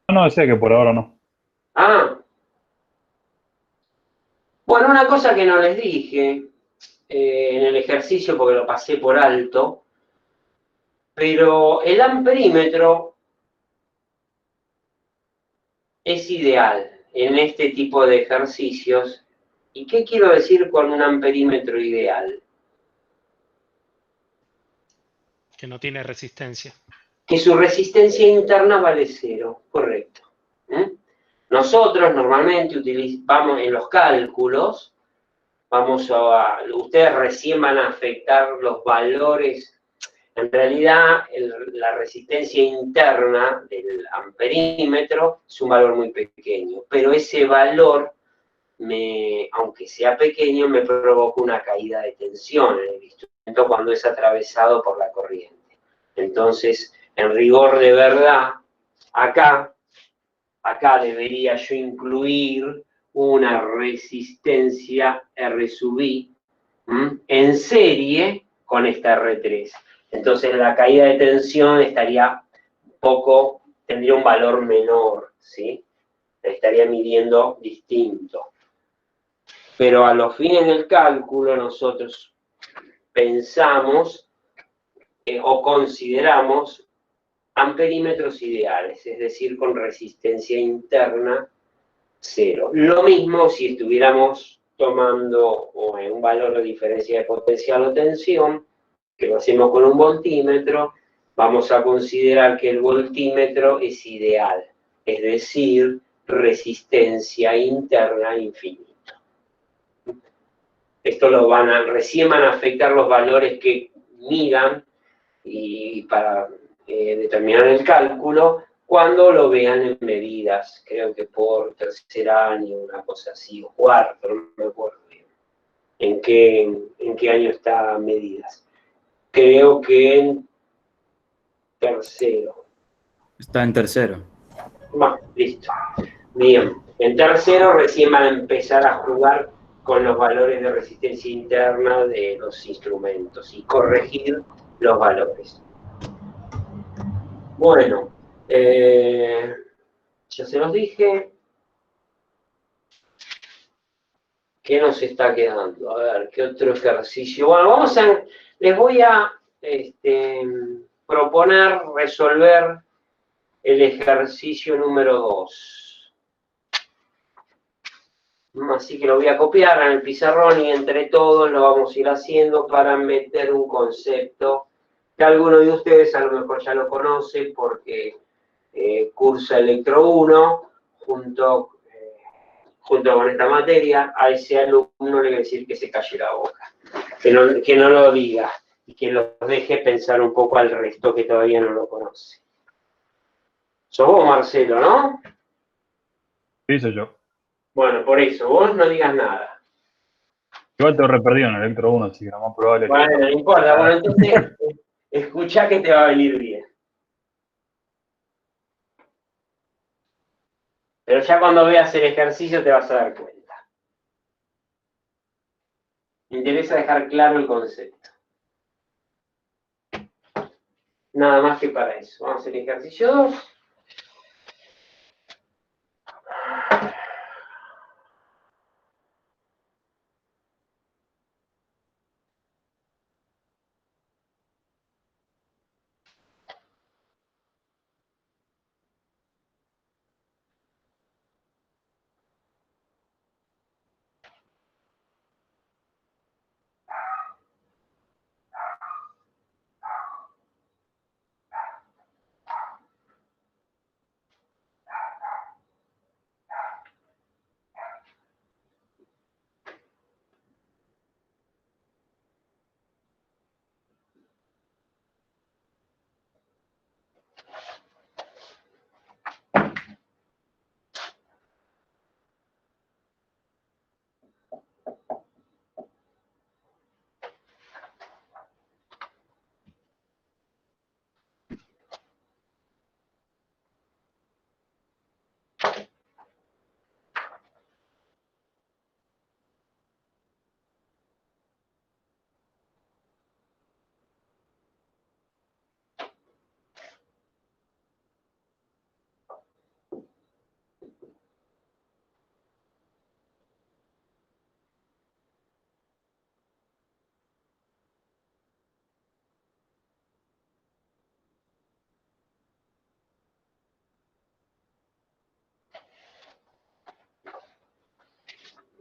No, decía que por ahora no. Ah. Bueno, una cosa que no les dije en el ejercicio, porque lo pasé por alto, pero el amperímetro es ideal en este tipo de ejercicios. ¿Y qué quiero decir con un amperímetro ideal? Que no tiene resistencia. Que su resistencia interna vale 0, correcto. Nosotros normalmente utilizamos en los cálculos, ustedes recién van a afectar los valores. En realidad, la resistencia interna del amperímetro es un valor muy pequeño, pero ese valor, aunque sea pequeño, me provoca una caída de tensión en el instrumento cuando es atravesado por la corriente. Entonces, en rigor de verdad, acá debería yo incluir una resistencia R sub I en serie con esta R3. Entonces la caída de tensión tendría un valor menor, ¿sí? La estaría midiendo distinto. Pero a los fines del cálculo nosotros pensamos o consideramos amperímetros ideales, es decir, con resistencia interna 0. Lo mismo si estuviéramos tomando un valor de diferencia de potencial o tensión, que lo hacemos con un voltímetro, vamos a considerar que el voltímetro es ideal, es decir, resistencia interna infinita. Esto recién van a afectar los valores que midan y para determinar el cálculo cuando lo vean en medidas, creo que por tercer año, una cosa así, o cuarto, no me acuerdo bien en qué año está medidas. Creo que tercero. Está en tercero. Bueno, listo. Bien. En tercero recién van a empezar a jugar con los valores de resistencia interna de los instrumentos y corregir los valores. Bueno, ya se los dije. ¿Qué nos está quedando? A ver, ¿qué otro ejercicio? Bueno, les voy a proponer resolver el ejercicio número 2. Así que lo voy a copiar en el pizarrón y entre todos lo vamos a ir haciendo para meter un concepto que alguno de ustedes a lo mejor ya lo conoce porque cursa Electro 1 junto con esta materia. A ese alumno le voy a decir que se calle la boca, que no lo diga y que los deje pensar un poco al resto que todavía no lo conoce. Sos vos, Marcelo, ¿no? Sí, soy yo. Bueno, por eso, vos no digas nada. Igual te re perdido en Electro 1, así que lo más probable es que... Bueno, no importa. Bueno, entonces, escuchá que te va a venir bien. Pero ya cuando veas el ejercicio te vas a dar cuenta. Me interesa dejar claro el concepto. Nada más que para eso. Vamos a hacer el ejercicio 2.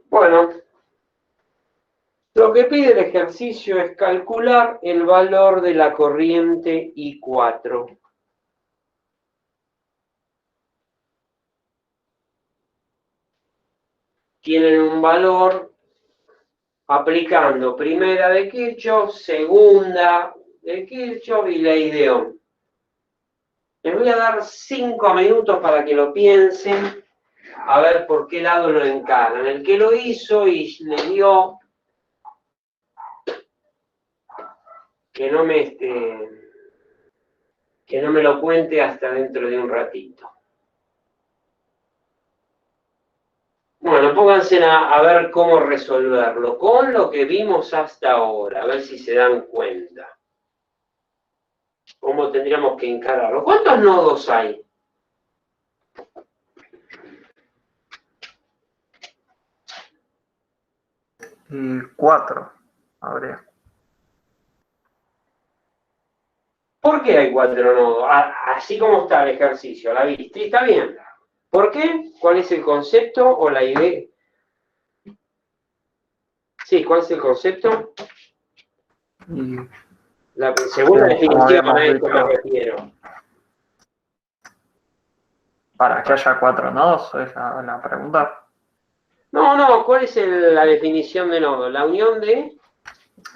Bueno, lo que pide el ejercicio es calcular el valor de la corriente I4. Tienen un valor aplicando primera de Kirchhoff, segunda de Kirchhoff y ley de Ohm. Les voy a dar 5 minutos para que lo piensen, a ver por qué lado lo encaran. El que lo hizo y le dio, que no me lo cuente hasta dentro de un ratito. Bueno, pónganse a ver cómo resolverlo con lo que vimos hasta ahora, a ver si se dan cuenta. ¿Cómo tendríamos que encararlo? ¿Cuántos nodos hay? Y 4 habría. ¿Por qué hay 4 nodos? Así como está el ejercicio, ¿la viste? ¿Está bien? ¿Por qué? ¿Cuál es el concepto o la idea? Sí, ¿cuál es el concepto? Según la definición, a esto me refiero. Para que haya 4 nodos, es la pregunta. No, ¿cuál es la definición de nodo? La unión de...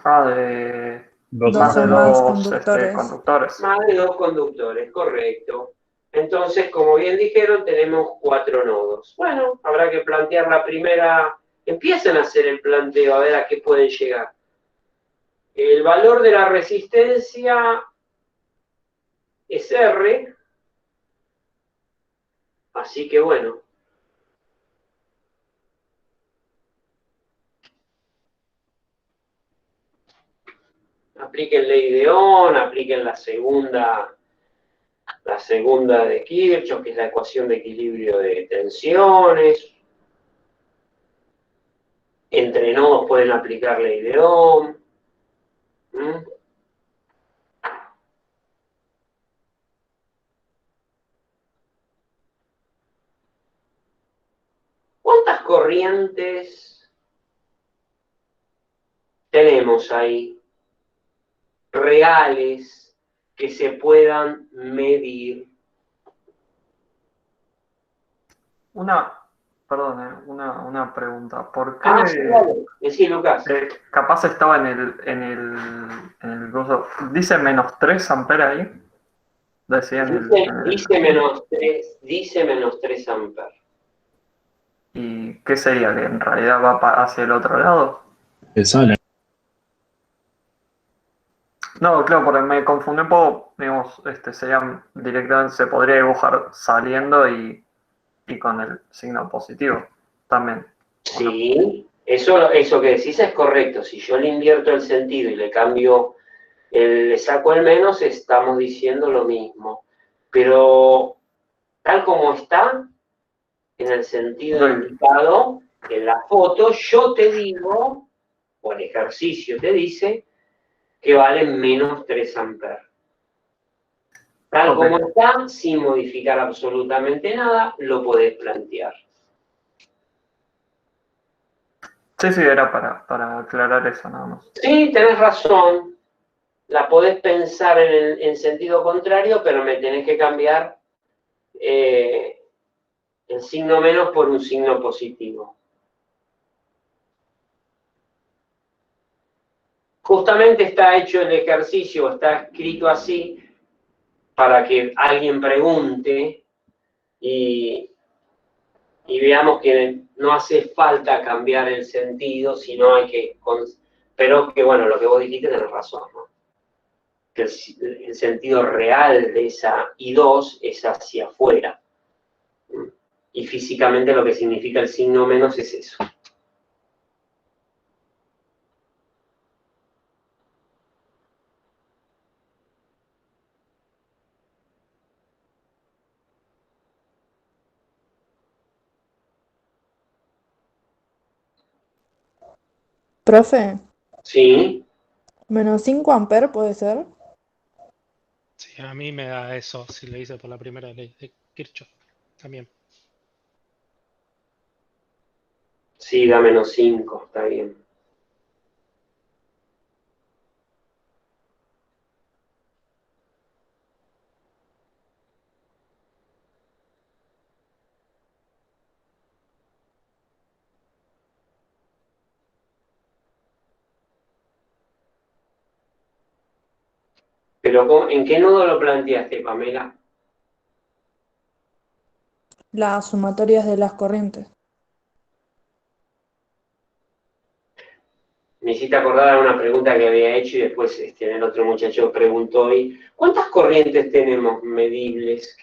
de... Dos más de más dos conductores. Más de 2 conductores, correcto. Entonces, como bien dijeron, tenemos 4 nodos. Bueno, habrá que plantear la primera... Empiecen a hacer el planteo, a ver a qué pueden llegar. El valor de la resistencia es R. Así que bueno. Apliquen ley de Ohm, apliquen la segunda de Kirchhoff, que es la ecuación de equilibrio de tensiones. Entre nodos pueden aplicar ley de Ohm. ¿Cuántas corrientes tenemos ahí reales que se puedan medir? Una pregunta. ¿Por qué? Sí, dale. Sí, Lucas. Capaz estaba en el gozo. ¿Dice -3 amperes ahí? Decía Dice menos 3 amperes. ¿Y qué sería? ¿Que en realidad va hacia el otro lado? Sale. No, claro, porque me confundí un poco, digamos, sería directamente, se podría dibujar saliendo y con el signo positivo también. Sí, eso que decís es correcto. Si yo le invierto el sentido y le cambio, le saco el menos, estamos diciendo lo mismo. Pero tal como está, en el sentido indicado, en la foto, yo te digo, o el ejercicio te dice, que vale menos 3 amperes. Tal como está, sin modificar absolutamente nada, lo podés plantear. Sí, era para aclarar eso nada más. Sí, tenés razón. La podés pensar en sentido contrario, pero me tenés que cambiar el signo menos por un signo positivo. Justamente está hecho el ejercicio, está escrito así, para que alguien pregunte y veamos que no hace falta cambiar el sentido, sino hay que... Pero que bueno, lo que vos dijiste tenés razón, ¿no? Que el sentido real de esa I2 es hacia afuera. Y físicamente lo que significa el signo menos es eso. Profe, Sí. menos 5 amperes puede ser. Sí, a mí me da eso, si lo hice por la primera ley de Kirchhoff también. Sí, da menos 5, está bien. Pero, ¿en qué nodo lo planteaste, Pamela? Las sumatorias de las corrientes. Me hiciste acordar a una pregunta que había hecho y después el otro muchacho preguntó hoy, ¿cuántas corrientes tenemos medibles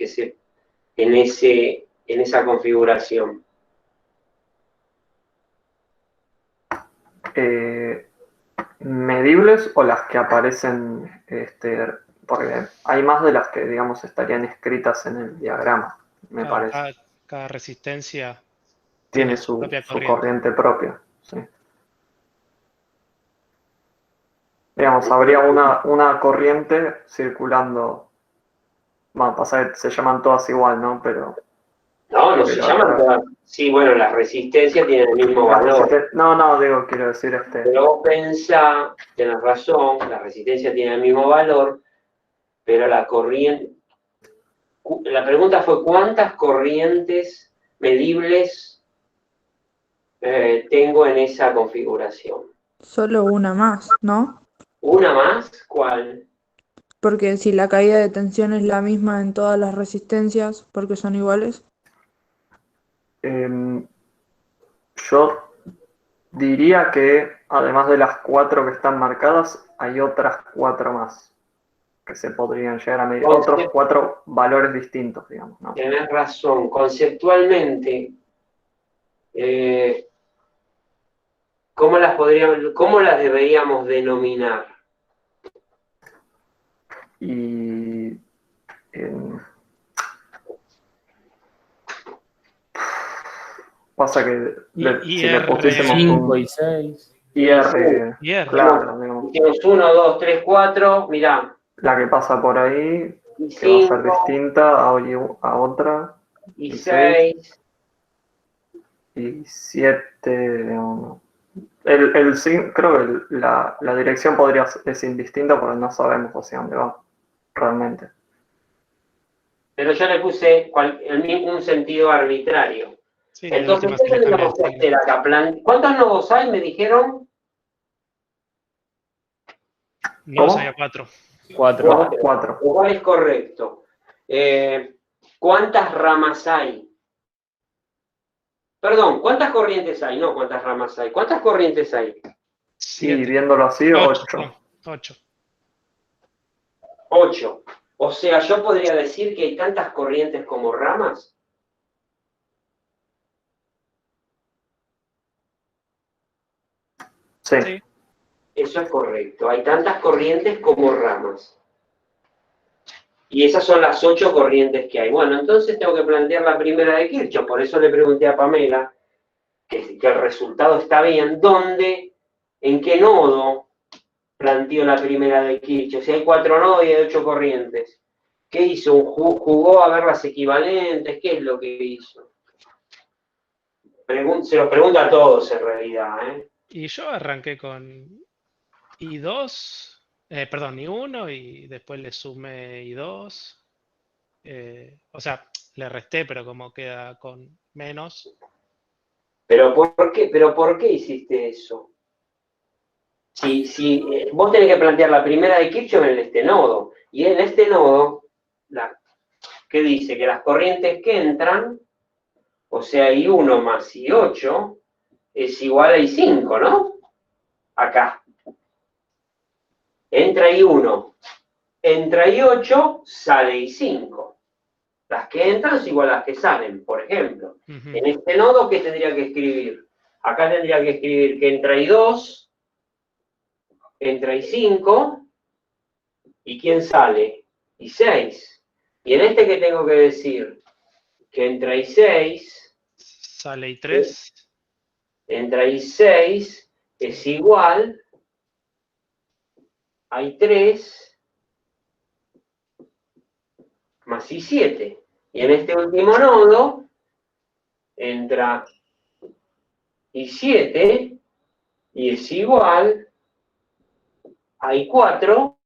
en esa configuración? ¿Medibles o las que aparecen, porque hay más de las que, digamos, estarían escritas en el diagrama, me parece. Cada resistencia Tiene su propia corriente propia, sí. Digamos, habría una corriente circulando, bueno, pasa que se llaman todas igual, ¿no? Pero... No se llaman todas. Sí, bueno, la resistencia tiene el mismo valor. No, digo, quiero decir Pero vos pensá, tenés razón, la resistencia tiene el mismo valor, pero la corriente... La pregunta fue, ¿cuántas corrientes medibles tengo en esa configuración? Solo una más, ¿no? ¿Una más? ¿Cuál? Porque si la caída de tensión es la misma en todas las resistencias, porque son iguales. Yo diría que, además de las 4 que están marcadas, hay otras 4 más. que se podrían llegar a medir. Concept- Otros 4 valores distintos, digamos, ¿no? Tenés razón. Conceptualmente, ¿cómo las deberíamos denominar? Y pasa que si le pusiésemos 5 un y 6. IR, IR. claro, digamos, Tienes 1, 2, 3, 4, mirá. la que pasa por ahí, Y que va a ser 5, distinta a otra, y y 6. y 7, digamos. Creo que la dirección es indistinta porque no sabemos hacia dónde va realmente. Pero yo le puse un sentido arbitrario. Sí, de Entonces, última ¿qué se le cambia tendríamos el que signo. hacer acá? ¿Cuántos nodos hay? Me dijeron. No, sería 4. 4. 4. ¿Cuál es correcto? ¿Cuántas ramas hay? Perdón, ¿cuántas corrientes hay? No, ¿cuántas ramas hay? ¿Cuántas corrientes hay? Y viéndolo así, 8. 8. 8. O sea, yo podría decir que hay tantas corrientes como ramas. Sí. Eso es correcto. Hay tantas corrientes como ramas. Y esas son las 8 corrientes que hay. Bueno, entonces tengo que plantear la primera de Kirchhoff. Por eso le pregunté a Pamela que el resultado está bien. ¿Dónde? ¿En qué nodo planteó la primera de Kirchhoff? Si hay 4 nodos y hay 8 corrientes. ¿Qué hizo? ¿Jugó a ver las equivalentes? ¿Qué es lo que hizo? Se los pregunto a todos en realidad, ¿eh? Y yo arranqué con I2, perdón, I1 y después le sumé I2. O sea, le resté, pero como queda con menos. ¿Pero por qué hiciste eso? Si vos tenés que plantear la primera de Kirchhoff en este nodo, y en este nodo, ¿qué dice? Que las corrientes que entran, o sea, I1 más I8, es igual a I5, ¿no? Acá. Entra I1, entra I8, sale I5. Las que entran son igual a las que salen, por ejemplo. En este nodo, ¿qué tendría que escribir? Acá tendría que escribir que entra I2, entra I5, ¿y quién sale? I6. Y en este, ¿qué tengo que decir? Que entra I6, sale I3. Entra I6 es igual a I3 más I7. Y en este último nodo entra I7 y es igual a I4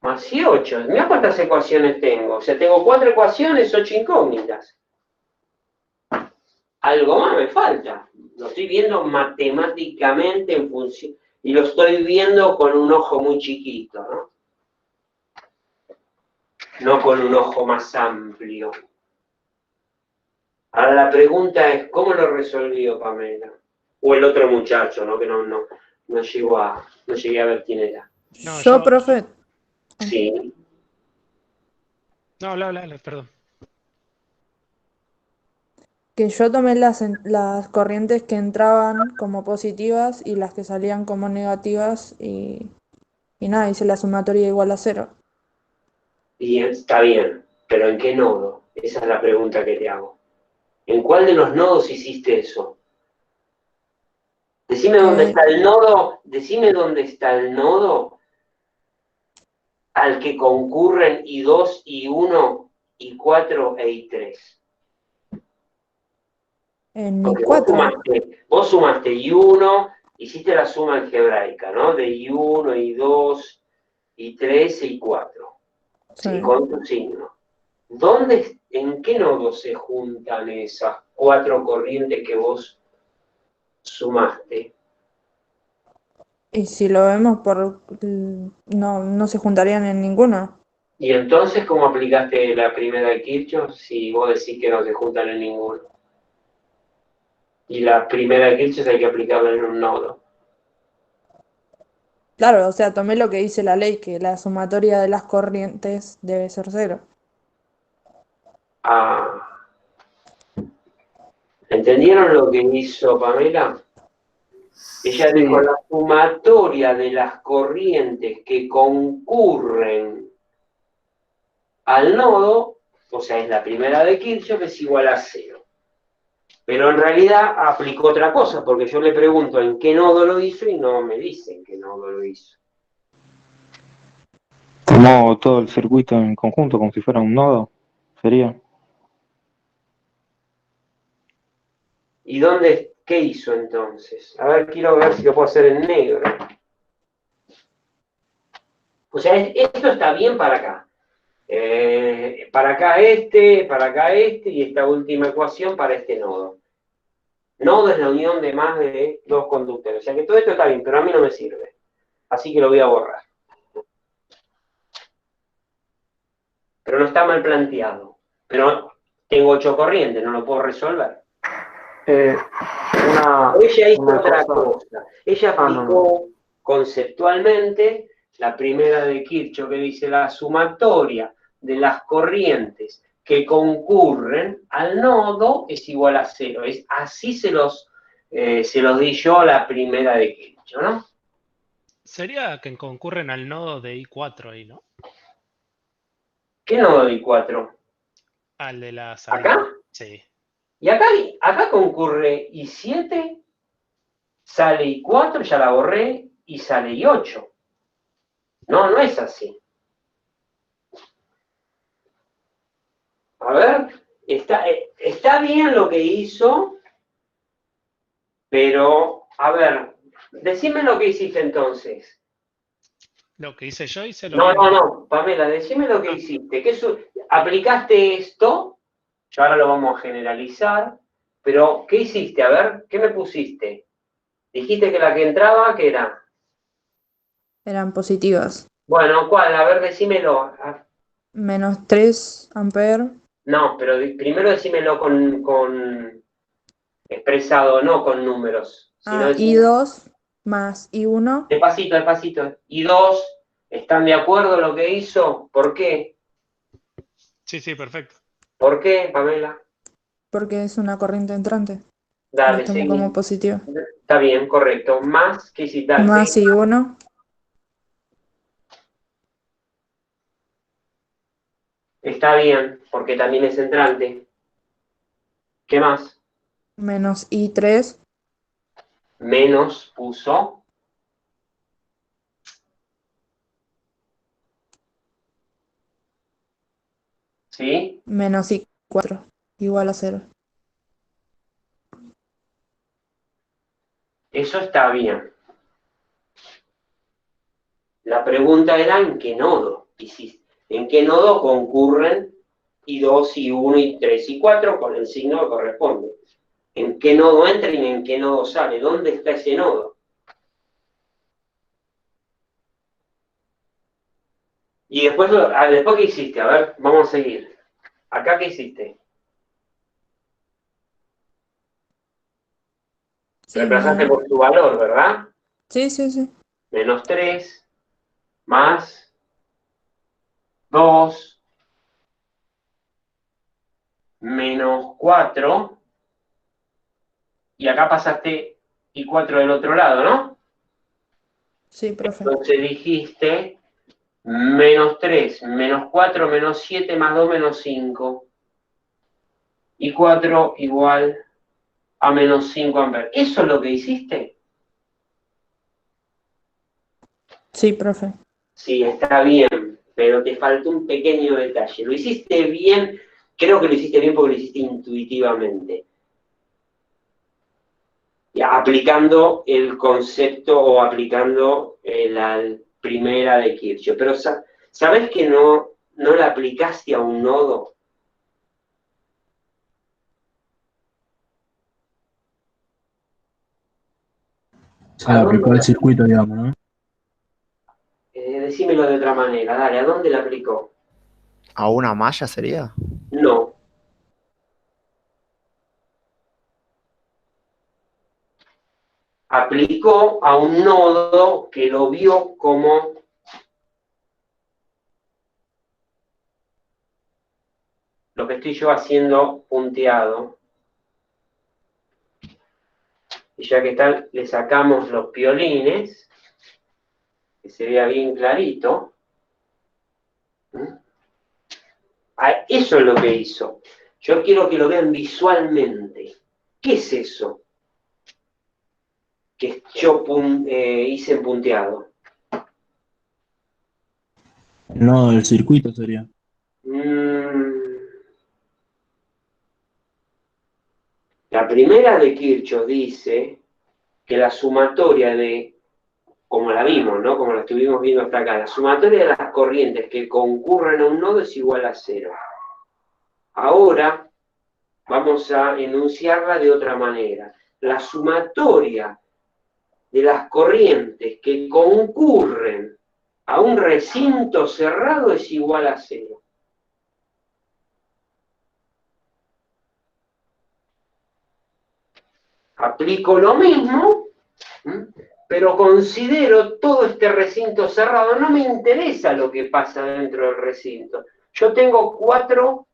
más I8. Mirá cuántas ecuaciones tengo. O sea, tengo 4 ecuaciones, 8 incógnitas. Algo más me falta. Lo estoy viendo matemáticamente en función. Y lo estoy viendo con un ojo muy chiquito, ¿no? No con un ojo más amplio. Ahora la pregunta es, ¿cómo lo resolvió Pamela? O el otro muchacho, ¿no? Que no llegué a ver quién era. No, Yo, profe, Sí. No, habla, perdón. que yo tomé las corrientes que entraban como positivas y las que salían como negativas y nada, hice la sumatoria igual a 0. Bien, está bien, pero ¿en qué nodo? Esa es la pregunta que te hago. ¿En cuál de los nodos hiciste eso? Decime dónde está el nodo al que concurren I2, I1, I4 e I3. En Porque I4. vos sumaste I1, hiciste la suma algebraica, ¿no? De I1, I2, I3 y I4. Sí, con tu signo. ¿En qué nodo se juntan esas 4 corrientes que vos sumaste? Y si lo vemos no se juntarían en ninguno. ¿Y entonces cómo aplicaste la primera de Kirchhoff si vos decís que no se juntan en ninguno? Y la primera de Kirchhoff hay que aplicarla en un nodo. Claro, o sea, tomé lo que dice la ley, que la sumatoria de las corrientes debe ser 0. Ah, ¿entendieron lo que hizo Pamela? Ella Sí. dijo la sumatoria de las corrientes que concurren al nodo, o sea, es la primera de Kirchhoff, es igual a 0. Pero en realidad aplicó otra cosa, porque yo le pregunto en qué nodo lo hizo y no me dice en qué nodo lo hizo. Tomó todo el circuito en conjunto, como si fuera un nodo, sería. ¿Y dónde, qué hizo entonces? A ver, quiero ver si lo puedo hacer en negro. O sea, esto está bien para acá. Para acá este, y esta última ecuación para este nodo. Nodo es la unión de más de dos conductores. O sea que todo esto está bien, pero a mí no me sirve. Así que lo voy a borrar. Pero no está mal planteado. Pero tengo 8 corrientes, no lo puedo resolver. Ella hizo otra cosa. Ella aplicó conceptualmente la primera de Kirchhoff, que dice la sumatoria de las corrientes que concurren al nodo es igual a 0. Así se los di yo a la primera de Kirchhoff, ¿no? Sería que concurren al nodo de I4 ahí, ¿no? ¿Qué nodo de I4? Al de la salida. ¿Acá? Sí. Y acá concurre I7, sale I4, ya la borré, y sale I8. No es así. A ver, está bien lo que hizo, pero, a ver, decime lo que hiciste entonces. Lo que hice yo hice lo No, mismo. Pamela, decime lo que hiciste. ¿Aplicaste esto? Ya ahora lo vamos a generalizar, pero ¿qué hiciste? A ver, ¿qué me pusiste? Dijiste que la que entraba, ¿qué era? Eran positivas. Bueno, ¿cuál? A ver, decímelo. Menos 3 amperes. No, pero primero decímelo con expresado, no con números. Sino I2 más I1. Despacito. ¿Y dos están de acuerdo en lo que hizo? ¿Por qué? Sí, perfecto. ¿Por qué, Pamela? Porque es una corriente entrante. Dale, Lo tomo seguí. como positiva. Está bien, correcto. Más, ¿qué hiciste? Más I1. Está bien, porque también es entrante. ¿Qué más? Menos I3. Menos puso. ¿Sí? Menos I4. Igual a 0. Eso está bien. La pregunta era ¿en qué nodo hiciste? ¿En qué nodo concurren I2, I1, I3, I4 con el signo que corresponde? ¿En qué nodo entra y en qué nodo sale? ¿Dónde está ese nodo? Y después ¿qué hiciste? A ver, vamos a seguir. ¿Acá qué hiciste? Sí, Reemplazaste por tu valor, ¿verdad? Sí. Menos 3, más 2, menos 4, y acá pasaste I4 del otro lado, ¿no? Sí, profe. Entonces dijiste menos 3, menos 4, menos 7, más 2, menos 5. Y 4 igual a menos 5 amperes. ¿Eso es lo que hiciste? Sí, profe. Sí, está bien, pero te faltó un pequeño detalle. Lo hiciste bien, creo que lo hiciste bien porque lo hiciste intuitivamente. Ya, aplicando el concepto o aplicando la primera de Kirchhoff. Pero ¿sabes que no la aplicaste a un nodo? Se aplicó el circuito, digamos, ¿no? Decímelo de otra manera, dale, ¿a dónde la aplicó? ¿A una malla sería? No. aplicó a un nodo que lo vio como lo que estoy yo haciendo punteado. Y ya que está, le sacamos los piolines, que se vea bien clarito. Eso es lo que hizo. Yo quiero que lo vean visualmente. ¿Qué es eso que yo hice en punteado? No, el circuito sería. La primera de Kirchhoff dice que la sumatoria de, como la vimos, ¿no? Como la estuvimos viendo hasta acá, la sumatoria de las corrientes que concurren a un nodo es igual a 0. Ahora vamos a enunciarla de otra manera. La sumatoria de las corrientes que concurren a un recinto cerrado es igual a 0. Aplico lo mismo, pero considero todo este recinto cerrado. No me interesa lo que pasa dentro del recinto. Yo tengo 4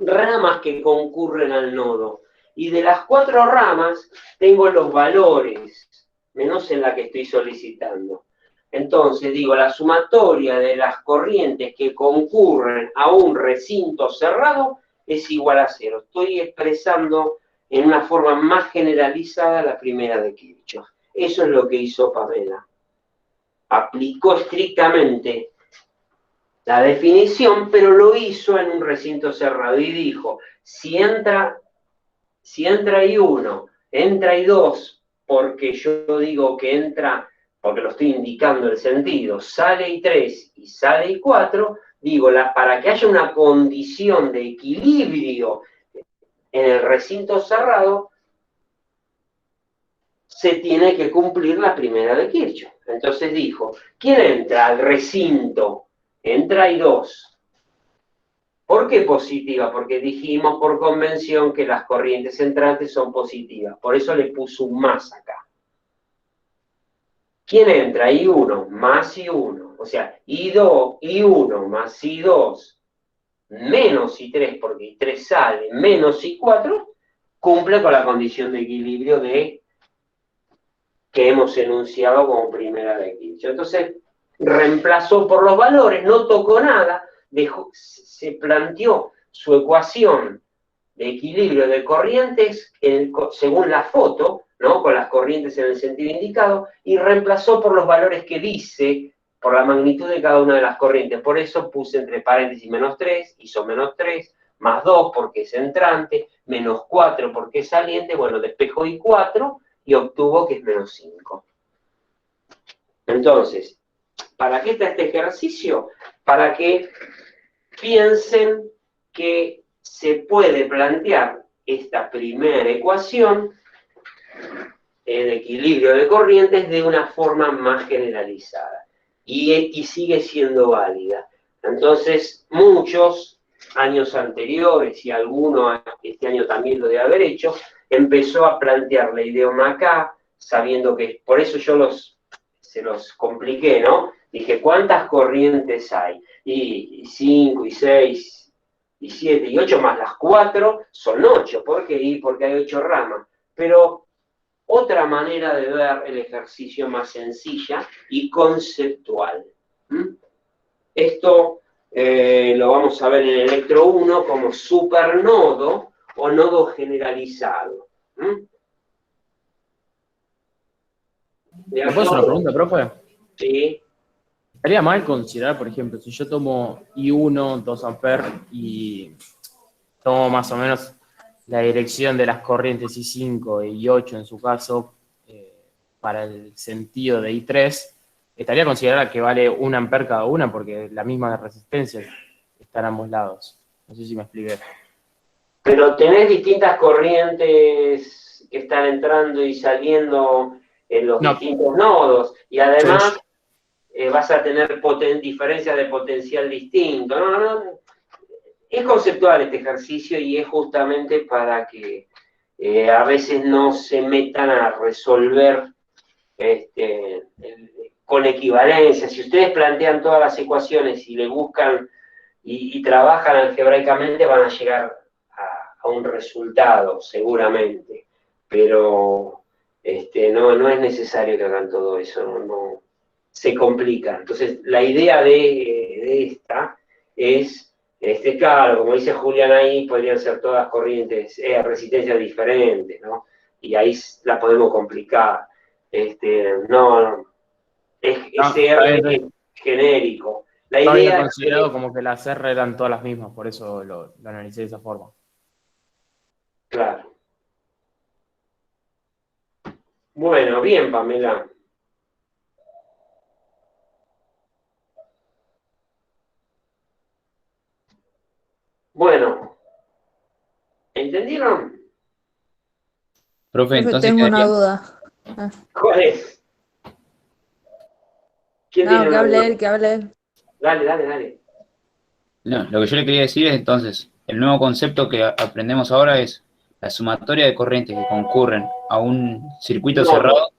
ramas que concurren al nodo. Y de las 4 ramas tengo los valores, menos en la que estoy solicitando. Entonces digo, la sumatoria de las corrientes que concurren a un recinto cerrado es igual a 0. Estoy expresando en una forma más generalizada la primera de Kirchhoff. Eso es lo que hizo Pamela. Aplicó estrictamente la definición, pero lo hizo en un recinto cerrado y dijo, si entra I1, entra I2, porque yo digo que entra, porque lo estoy indicando el sentido, sale I3 y sale I4, digo, para que haya una condición de equilibrio en el recinto cerrado, se tiene que cumplir la primera de Kirchhoff. Entonces dijo, ¿quién entra al recinto? Entra I2. ¿Por qué positiva? Porque dijimos por convención que las corrientes entrantes son positivas. Por eso le puso un más acá. ¿Quién entra? I1 más I1. O sea, I1 más I2 menos I3, porque I3 sale, menos I4, cumple con la condición de equilibrio que hemos enunciado como primera de Kirchhoff. Entonces, reemplazó por los valores, no tocó nada, se planteó su ecuación de equilibrio de corrientes según la foto, ¿no? Con las corrientes en el sentido indicado, y reemplazó por los valores que dice, por la magnitud de cada una de las corrientes. Por eso puse entre paréntesis menos 3, hizo menos 3, más 2 porque es entrante, menos 4 porque es saliente, bueno, despejó I4 y obtuvo que es menos 5. Entonces, ¿para qué está este ejercicio? Para que piensen que se puede plantear esta primera ecuación de equilibrio de corrientes de una forma más generalizada. Y sigue siendo válida. Entonces, muchos años anteriores, y alguno este año también lo debe haber hecho, empezó a plantear la idioma acá, sabiendo que, por eso yo se los compliqué, ¿no? Dije, ¿cuántas corrientes hay? Y 5, y 6, y 7, y 8 más las 4 son 8. ¿Por qué? Porque hay 8 ramas. Pero otra manera de ver el ejercicio más sencilla y conceptual. Esto lo vamos a ver en el electro 1 como supernodo o nodo generalizado. ¿Me puedo hacer una pregunta, profe? Sí. ¿Estaría mal considerar, por ejemplo, si yo tomo I1, 2 amperes y tomo más o menos la dirección de las corrientes I5 y I8 en su caso para el sentido de I3, estaría considerada que vale 1 amper cada una porque la misma resistencia está en ambos lados? No sé si me expliqué. Pero tenés distintas corrientes que están entrando y saliendo en los distintos nodos, y además vas a tener diferencias de potencial distinto. No. Es conceptual este ejercicio y es justamente para que a veces no se metan a resolver con equivalencia. Si ustedes plantean todas las ecuaciones y le buscan y trabajan algebraicamente, van a llegar a un resultado, seguramente. Pero no es necesario que hagan todo eso, no se complica. Entonces, la idea de esta es, claro, como dice Julián ahí, podrían ser todas corrientes, resistencias diferentes, ¿no? Y ahí la podemos complicar. No, es R genérico. La Yo había idea considerado como que las R eran todas las mismas, por eso lo analicé de esa forma. Claro. Bueno, bien, Pamela. Bueno, ¿entendieron? Profe, entonces tengo una quedaría. duda. Ah. ¿Cuál es? ¿Quién No, tiene que una hable duda? él, que hable él. Dale. No, lo que yo le quería decir es entonces, el nuevo concepto que aprendemos ahora es la sumatoria de corrientes que concurren a un circuito Nodo. cerrado.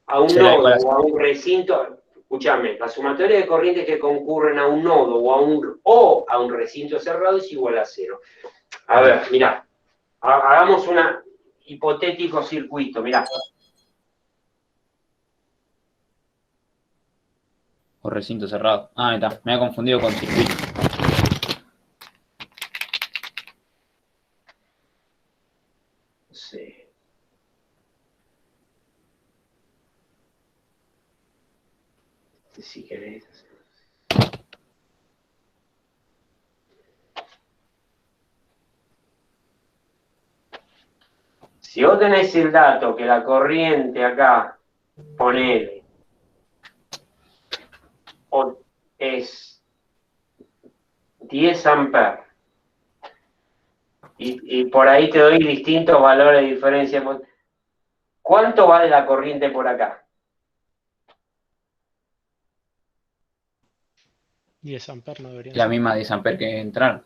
A un será igual nodo o a un recinto, escúchame, la sumatoria de corrientes que concurren a un nodo o a un recinto cerrado es igual a 0. A ver, mirá, hagamos un hipotético circuito, mirá. O recinto cerrado. Ah, ahí está, me había confundido con circuito. Sí. Si querés. Si vos tenés el dato que la corriente acá, ponele, es 10 amperes, y por ahí te doy distintos valores de diferencia, ¿cuánto vale la corriente por acá? 10 amperes no deberían La ser. misma 10 amperes que entraron.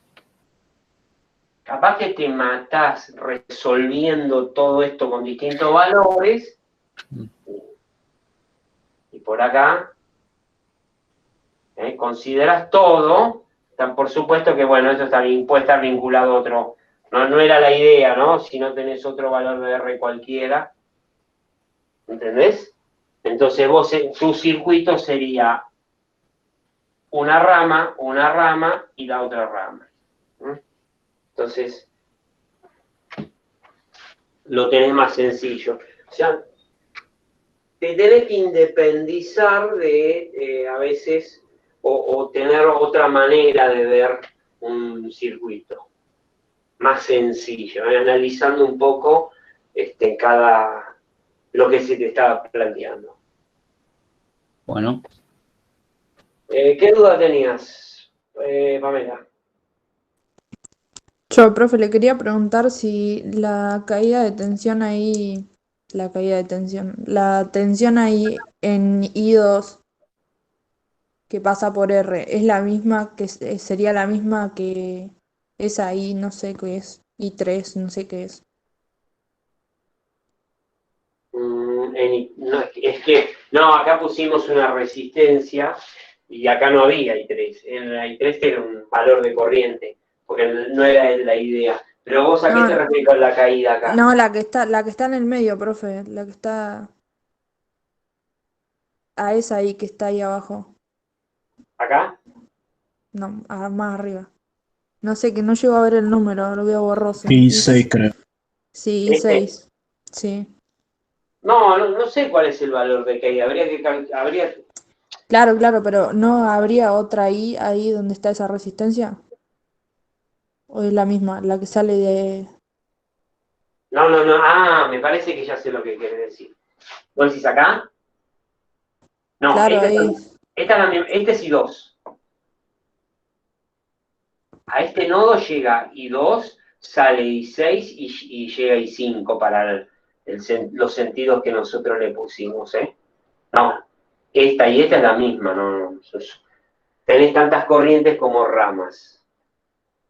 Capaz que te matás resolviendo todo esto con distintos valores, y por acá consideras todo, por supuesto que, bueno, eso puede estar vinculado a otro, no era la idea, ¿no? Si no tenés otro valor de R cualquiera, ¿entendés? Entonces tu circuito sería una rama y la otra rama. Entonces, lo tenés más sencillo. O sea, te tenés que independizar de, a veces, o tener otra manera de ver un circuito. Más sencillo, analizando un poco lo que se te estaba planteando. Bueno. ¿Qué duda tenías, Pamela? Yo, profe, le quería preguntar si la caída de tensión ahí, la tensión ahí en I2 que pasa por R, es la misma sería la misma que es ahí, no sé qué es, I3, no sé qué es. No, acá pusimos una resistencia y acá no había I3. En la I3 era un valor de corriente, porque no era la idea. Pero vos, ¿a qué te refieres con la caída acá? No, la que está en el medio, profe, la que está a esa ahí que está ahí abajo. ¿Acá? No, más arriba. No sé, que no llego a ver el número, lo veo borroso. I6 creo. Sí, I6. Sí. No sé cuál es el valor de caída. Claro, pero ¿no habría otra ahí donde está esa resistencia? ¿O es la misma, la que sale de...? No. Me parece que ya sé lo que quieres decir. ¿Vos decís acá? No, Claro, esta es I2. A este nodo llega I2, sale I6 y llega I5 para los sentidos que nosotros le pusimos, ¿eh? No, esta y esta es la misma, no. Tenés tantas corrientes como ramas.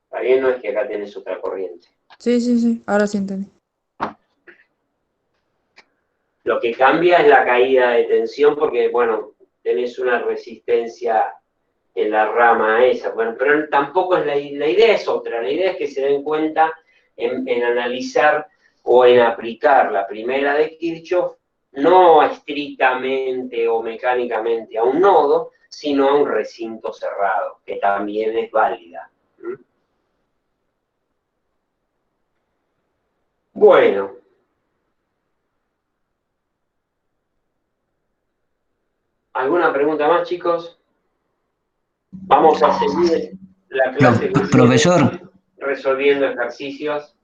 ¿Está bien? No es que acá tenés otra corriente. Sí, ahora sí entendí. Lo que cambia es la caída de tensión porque, bueno, tenés una resistencia en la rama esa. Bueno, pero tampoco es la idea es otra. La idea es que se den cuenta en analizar o en aplicar la primera de Kirchhoff, no estrictamente o mecánicamente a un nodo, sino a un recinto cerrado, que también es válida. Bueno. ¿Alguna pregunta más, chicos? Vamos a seguir la clase que Profesor. sigue resolviendo ejercicios.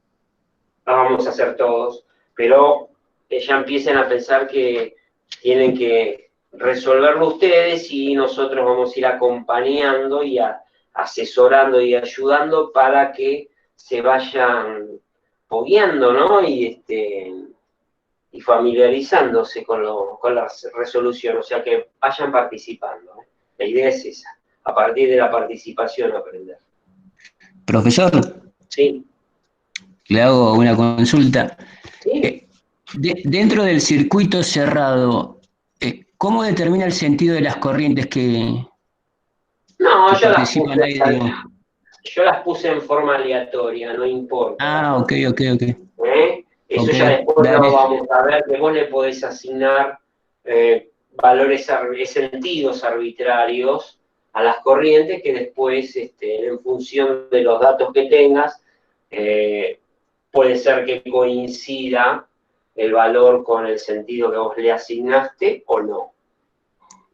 Los vamos a hacer todos, pero ya empiecen a pensar que tienen que resolverlo ustedes y nosotros vamos a ir acompañando y asesorando y ayudando para que se vayan fogueando, ¿no? Y familiarizándose con la resolución, o sea que vayan participando, ¿eh? La idea es esa, a partir de la participación aprender. Profesor. Sí. Le hago una consulta. Sí. Dentro del circuito cerrado, ¿cómo determina el sentido de las corrientes que participan ahí? Yo las puse en forma aleatoria, no importa. Ah, ok. Eso Okay, ya después lo vamos a ver, que vos le podés asignar valores, sentidos arbitrarios a las corrientes que después, en función de los datos que tengas, puede ser que coincida el valor con el sentido que vos le asignaste o no.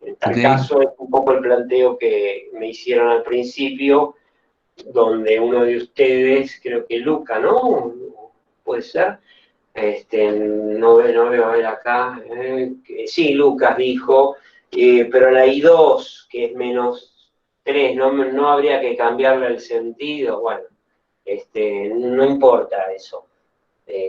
En tal caso es un poco el planteo que me hicieron al principio, donde uno de ustedes, creo que Luca, ¿no? Puede ser. No veo a ver acá. Sí, Lucas dijo, pero la I2, que es -3, no habría que cambiarle el sentido. Bueno, no importa eso.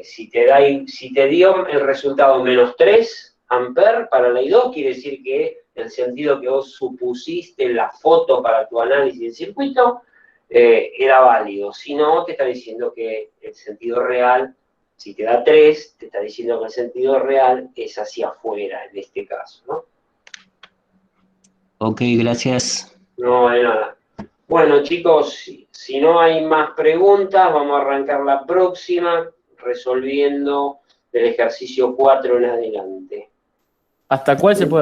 Si te dio el resultado -3 amperes para la I2, quiere decir que el sentido que vos supusiste en la foto para tu análisis del circuito era válido. Si no, te está diciendo que el sentido real, si te da 3, te está diciendo que el sentido real es hacia afuera, en este caso, ¿no? Ok, gracias. No, de nada. Bueno, chicos, si no hay más preguntas, vamos a arrancar la próxima, resolviendo del ejercicio 4 en adelante. ¿Hasta cuál se puede